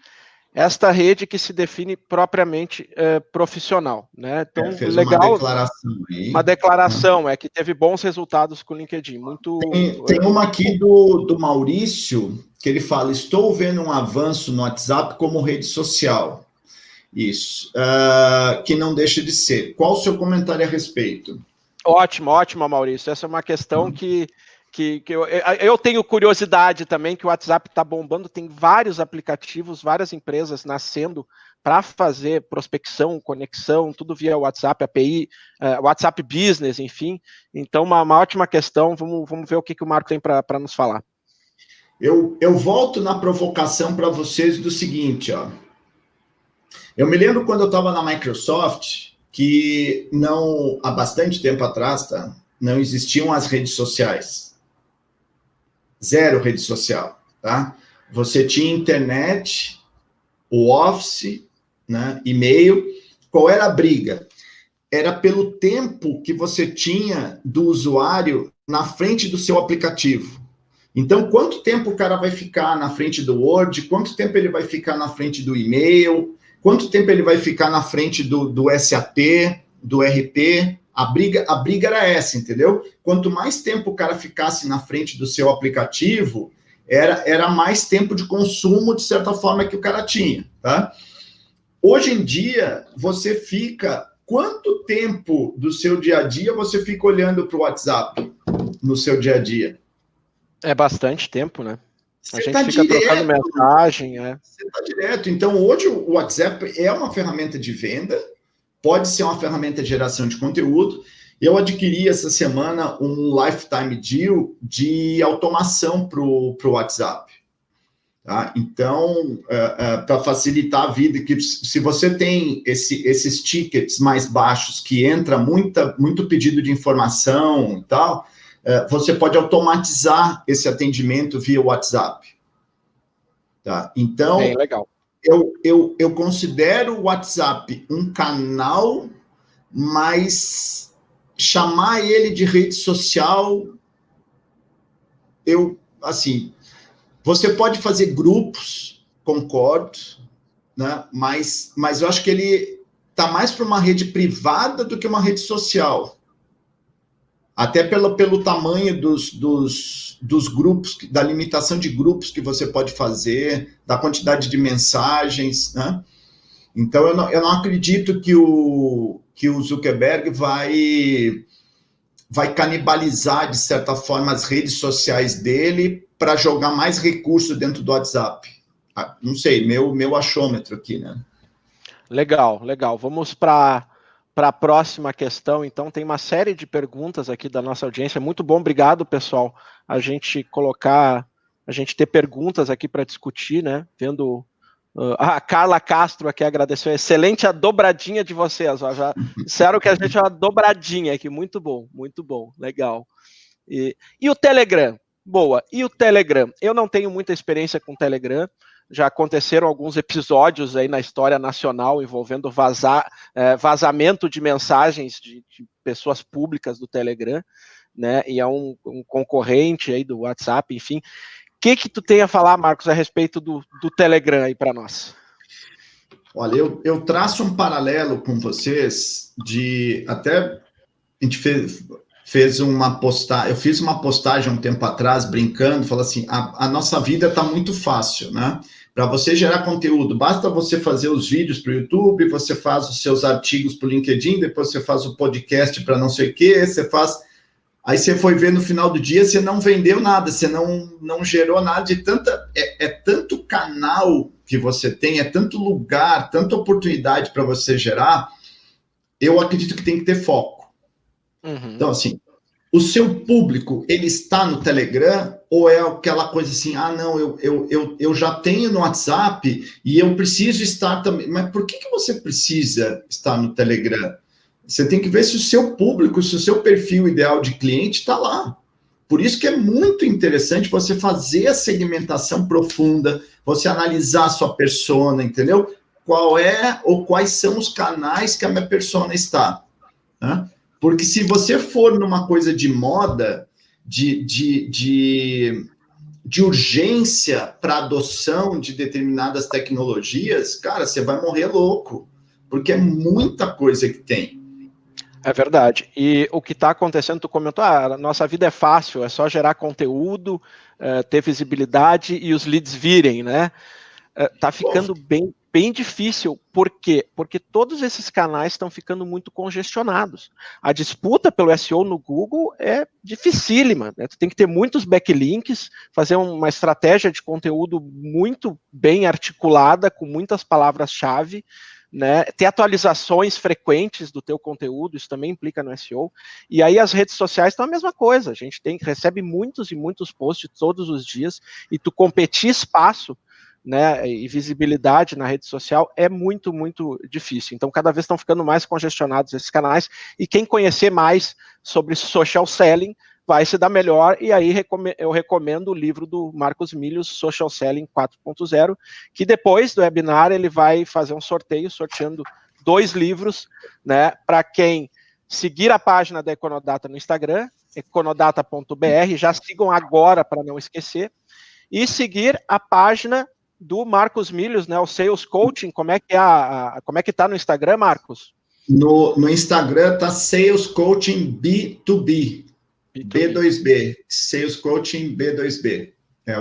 Esta rede que se define propriamente profissional, né? Então, fez legal. Uma declaração aí. Uma declaração, é que teve bons resultados com o LinkedIn. Tem uma aqui do Maurício, que ele fala: estou vendo um avanço no WhatsApp como rede social. Isso. Que não deixa de ser. Qual o seu comentário a respeito? Ótimo, Maurício. Essa é uma questão que eu tenho curiosidade também, que o WhatsApp está bombando, tem vários aplicativos, várias empresas nascendo para fazer prospecção, conexão, tudo via WhatsApp, API, WhatsApp Business, enfim. Então, uma ótima questão, vamos ver o que o Marco tem para nos falar. Eu volto na provocação para vocês do seguinte, ó. Eu me lembro quando eu estava na Microsoft, que não, há bastante tempo atrás, tá? Não existiam as redes sociais. Zero rede social, tá? Você tinha internet, o Office, né, e-mail. Qual era a briga? Era pelo tempo que você tinha do usuário na frente do seu aplicativo. Então, quanto tempo o cara vai ficar na frente do Word, quanto tempo ele vai ficar na frente do e-mail, quanto tempo ele vai ficar na frente do SAP, do RP. A briga era essa, entendeu? Quanto mais tempo o cara ficasse na frente do seu aplicativo, era mais tempo de consumo, de certa forma, que o cara tinha, tá? Hoje em dia, você fica... Quanto tempo do seu dia a dia você fica olhando para o WhatsApp no seu dia a dia? É bastante tempo, né? A gente tá fica trocando mensagem. Você está direto. Então, hoje o WhatsApp é uma ferramenta de venda, pode ser uma ferramenta de geração de conteúdo. Eu adquiri essa semana um lifetime deal de automação para o WhatsApp. Tá? Então, para facilitar a vida, que se você tem esses tickets mais baixos, que entra muito pedido de informação e tal, você pode automatizar esse atendimento via WhatsApp. Tá? Então, bem legal. Eu considero o WhatsApp um canal, mas chamar ele de rede social, você pode fazer grupos, concordo, né? Mas eu acho que ele está mais para uma rede privada do que uma rede social. Até pelo tamanho dos grupos, da limitação de grupos que você pode fazer, da quantidade de mensagens, né? Então, eu não acredito que o Zuckerberg vai canibalizar, de certa forma, as redes sociais dele para jogar mais recursos dentro do WhatsApp. Não sei, meu achômetro aqui, né? Legal. Vamos para a próxima questão. Então, tem uma série de perguntas aqui da nossa audiência. Muito bom, obrigado, pessoal. A gente ter perguntas aqui para discutir, né? Vendo a Carla Castro aqui agradeceu. Excelente a dobradinha de vocês. Ó, já disseram que a gente é uma dobradinha aqui. Muito bom, legal. E o Telegram? Boa. E o Telegram? Eu não tenho muita experiência com o Telegram. Já aconteceram alguns episódios aí na história nacional envolvendo vazamento de mensagens de pessoas públicas do Telegram, né? E é um concorrente aí do WhatsApp, enfim. O que tu tem a falar, Marcos, a respeito do Telegram aí para nós? Olha, eu traço um paralelo com vocês até a gente fez uma postagem, eu fiz uma postagem um tempo atrás, brincando, falando assim, a nossa vida está muito fácil, né? Para você gerar conteúdo, basta você fazer os vídeos para o YouTube, você faz os seus artigos para o LinkedIn, depois você faz o podcast para não sei o quê, você faz... Aí você foi ver no final do dia, você não vendeu nada, você não gerou nada de tanta... É tanto canal que você tem, é tanto lugar, tanta oportunidade para você gerar, eu acredito que tem que ter foco. Uhum. Então, assim, o seu público, ele está no Telegram ou é aquela coisa assim, não, eu já tenho no WhatsApp e eu preciso estar também. Mas por que você precisa estar no Telegram? Você tem que ver se o seu público, se o seu perfil ideal de cliente está lá. Por isso que é muito interessante você fazer a segmentação profunda, você analisar a sua persona, entendeu? Qual é ou quais são os canais que a minha persona está. Né? Porque se você for numa coisa de moda, de urgência para adoção de determinadas tecnologias, cara, você vai morrer louco, porque é muita coisa que tem. É verdade. E o que está acontecendo, tu comentou, a nossa vida é fácil, é só gerar conteúdo, ter visibilidade e os leads virem, né? Tá ficando bem difícil. Por quê? Porque todos esses canais estão ficando muito congestionados. A disputa pelo SEO no Google é dificílima, né? Tu tem que ter muitos backlinks, fazer uma estratégia de conteúdo muito bem articulada, com muitas palavras-chave, né, ter atualizações frequentes do teu conteúdo, isso também implica no SEO, e aí as redes sociais estão a mesma coisa, a gente recebe muitos e muitos posts todos os dias, e tu competir espaço, né, e visibilidade na rede social é muito, muito difícil, então cada vez estão ficando mais congestionados esses canais, e quem conhecer mais sobre social selling, vai se dar melhor, e aí eu recomendo o livro do Marcos Milhos, Social Selling 4.0, que depois do webinar ele vai fazer um sorteio, sorteando 2 livros, né, para quem seguir a página da Econodata no Instagram, econodata.br, já sigam agora para não esquecer, e seguir a página do Marcos Milhos, né, o Sales Coaching, como é que tá no Instagram, Marcos? No Instagram tá Sales Coaching B2B. B2B, Sales Coaching B2B.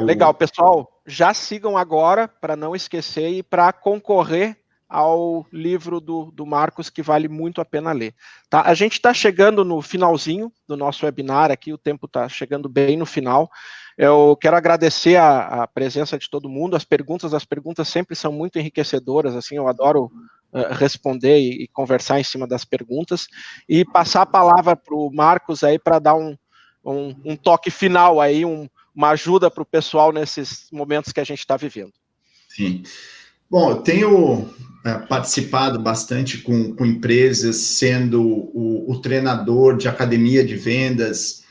Legal, pessoal, já sigam agora para não esquecer e para concorrer ao livro do Marcos, que vale muito a pena ler. Tá? A gente está chegando no finalzinho do nosso webinar aqui, o tempo está chegando bem no final. Eu quero agradecer a presença de todo mundo, as perguntas sempre são muito enriquecedoras, assim, eu adoro responder e conversar em cima das perguntas, e passar a palavra para o Marcos aí para dar um toque final aí, uma ajuda para o pessoal nesses momentos que a gente está vivendo. Sim. Bom, eu tenho participado bastante com empresas, sendo o treinador de academia de vendas,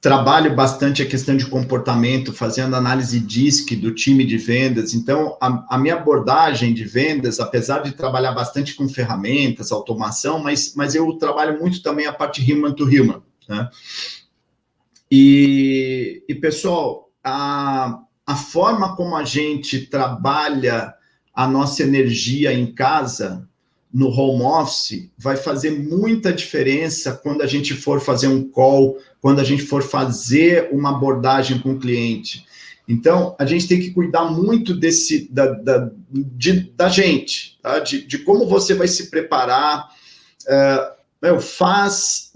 trabalho bastante a questão de comportamento, fazendo análise DISC do time de vendas. Então, a minha abordagem de vendas, apesar de trabalhar bastante com ferramentas, automação, mas eu trabalho muito também a parte human to human, né? E pessoal, a forma como a gente trabalha a nossa energia em casa, no home office, vai fazer muita diferença quando a gente for fazer um call, quando a gente for fazer uma abordagem com o cliente. Então, a gente tem que cuidar muito da gente, tá? De como você vai se preparar. Faz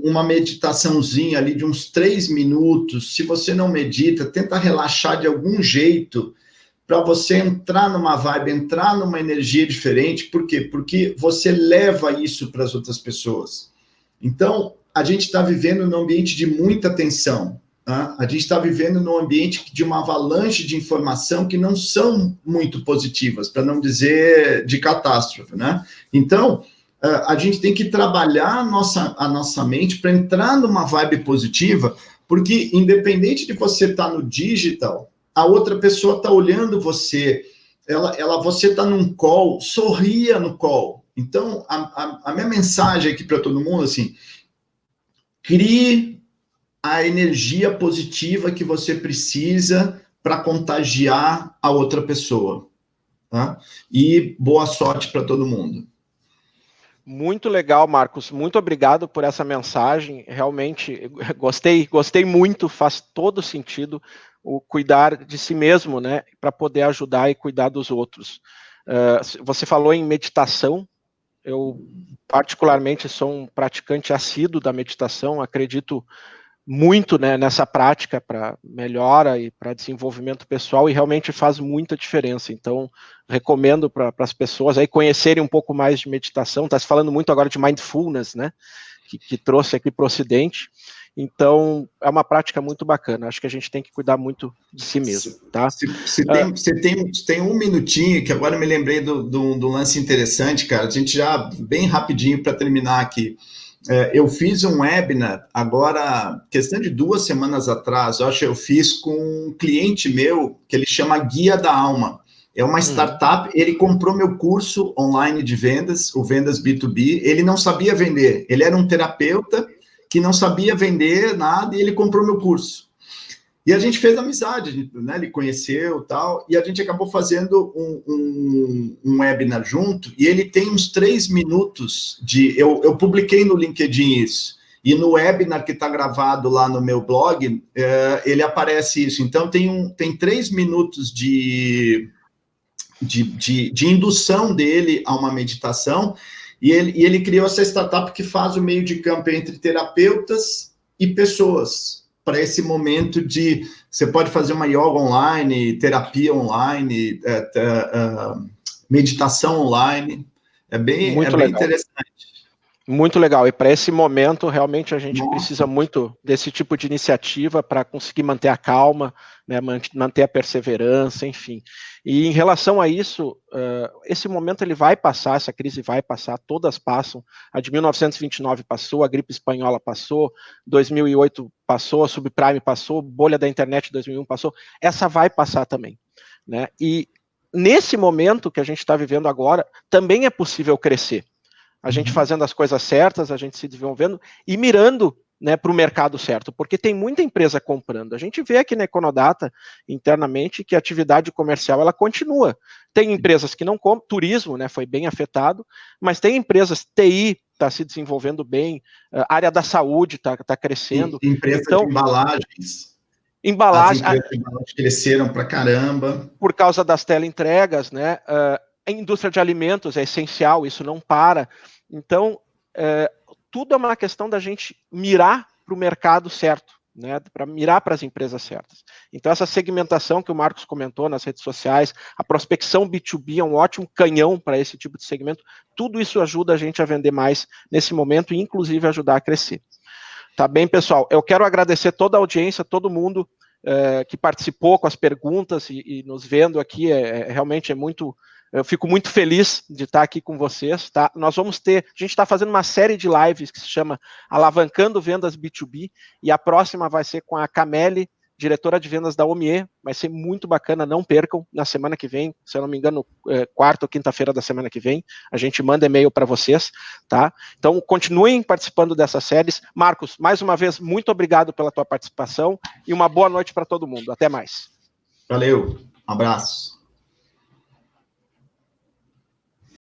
uma meditaçãozinha ali de uns 3 minutos. Se você não medita, tenta relaxar de algum jeito para você entrar numa vibe, entrar numa energia diferente. Por quê? Porque você leva isso para as outras pessoas. Então, a gente está vivendo num ambiente de muita tensão. Tá? A gente está vivendo num ambiente de uma avalanche de informação que não são muito positivas, para não dizer de catástrofe, né? Então, a gente tem que trabalhar a nossa mente para entrar numa vibe positiva, porque independente de você estar no digital, a outra pessoa está olhando você, você está num call, sorria no call. Então, a minha mensagem aqui para todo mundo, assim, crie a energia positiva que você precisa para contagiar a outra pessoa. Tá? E boa sorte para todo mundo. Muito legal, Marcos. Muito obrigado por essa mensagem. Realmente gostei muito, faz todo sentido o cuidar de si mesmo, né, para poder ajudar e cuidar dos outros. Você falou em meditação. Eu particularmente sou um praticante assíduo da meditação, acredito muito, né, nessa prática para melhora e para desenvolvimento pessoal, e realmente faz muita diferença. Então, recomendo para as pessoas aí conhecerem um pouco mais de meditação. Está se falando muito agora de mindfulness, né, que trouxe aqui para o Ocidente. Então, é uma prática muito bacana. Acho que a gente tem que cuidar muito de si mesmo, tá? Você tem um minutinho, que agora eu me lembrei do lance interessante, cara. A gente já, bem rapidinho para terminar aqui. Eu fiz um webinar agora, questão de 2 semanas atrás, eu fiz com um cliente meu, que ele chama Guia da Alma. É uma startup, ele comprou meu curso online de vendas, o Vendas B2B, ele não sabia vender, ele era um terapeuta que não sabia vender nada e ele comprou meu curso. E a gente fez amizade, né? Ele conheceu e tal, e a gente acabou fazendo um webinar junto, e ele tem uns 3 minutos de... Eu publiquei no LinkedIn isso, e no webinar que está gravado lá no meu blog, ele aparece isso. Então, tem 3 minutos de indução dele a uma meditação, e ele criou essa startup que faz o meio de campo entre terapeutas e pessoas, para esse momento de... Você pode fazer uma yoga online, terapia online, meditação online. É bem interessante. Muito legal. E para esse momento, realmente, a gente precisa muito desse tipo de iniciativa para conseguir manter a calma, né, manter a perseverança, enfim. E em relação a isso, esse momento ele vai passar, essa crise vai passar, todas passam. A de 1929 passou, a gripe espanhola passou, 2008 passou, a subprime passou, bolha da internet 2001 passou. Essa vai passar também, né? E nesse momento que a gente está vivendo agora, também é possível crescer. A gente fazendo as coisas certas, a gente se desenvolvendo e mirando, né, para o mercado certo, porque tem muita empresa comprando. A gente vê aqui na Econodata, internamente, que a atividade comercial ela continua. Tem empresas que não compram, turismo, né, foi bem afetado, mas tem empresas, TI está se desenvolvendo bem, a área da saúde está crescendo. Empresas de embalagens. As empresas de embalagens cresceram para caramba. Por causa das teleentregas, né? A indústria de alimentos é essencial, isso não para. Então, tudo é uma questão da gente mirar para o mercado certo, né? Para mirar para as empresas certas. Então, essa segmentação que o Marcos comentou nas redes sociais, a prospecção B2B é um ótimo canhão para esse tipo de segmento. Tudo isso ajuda a gente a vender mais nesse momento e, inclusive, ajudar a crescer. Tá bem, pessoal? Eu quero agradecer toda a audiência, todo mundo que participou com as perguntas e nos vendo aqui. Realmente é muito... Eu fico muito feliz de estar aqui com vocês, tá? A gente está fazendo uma série de lives que se chama Alavancando Vendas B2B, e a próxima vai ser com a Cameli, diretora de vendas da Omie. Vai ser muito bacana, não percam, na semana que vem, se eu não me engano, quarta ou quinta-feira da semana que vem, a gente manda e-mail para vocês, tá? Então, continuem participando dessas séries. Marcos, mais uma vez, muito obrigado pela tua participação e uma boa noite para todo mundo. Até mais. Valeu, um abraço.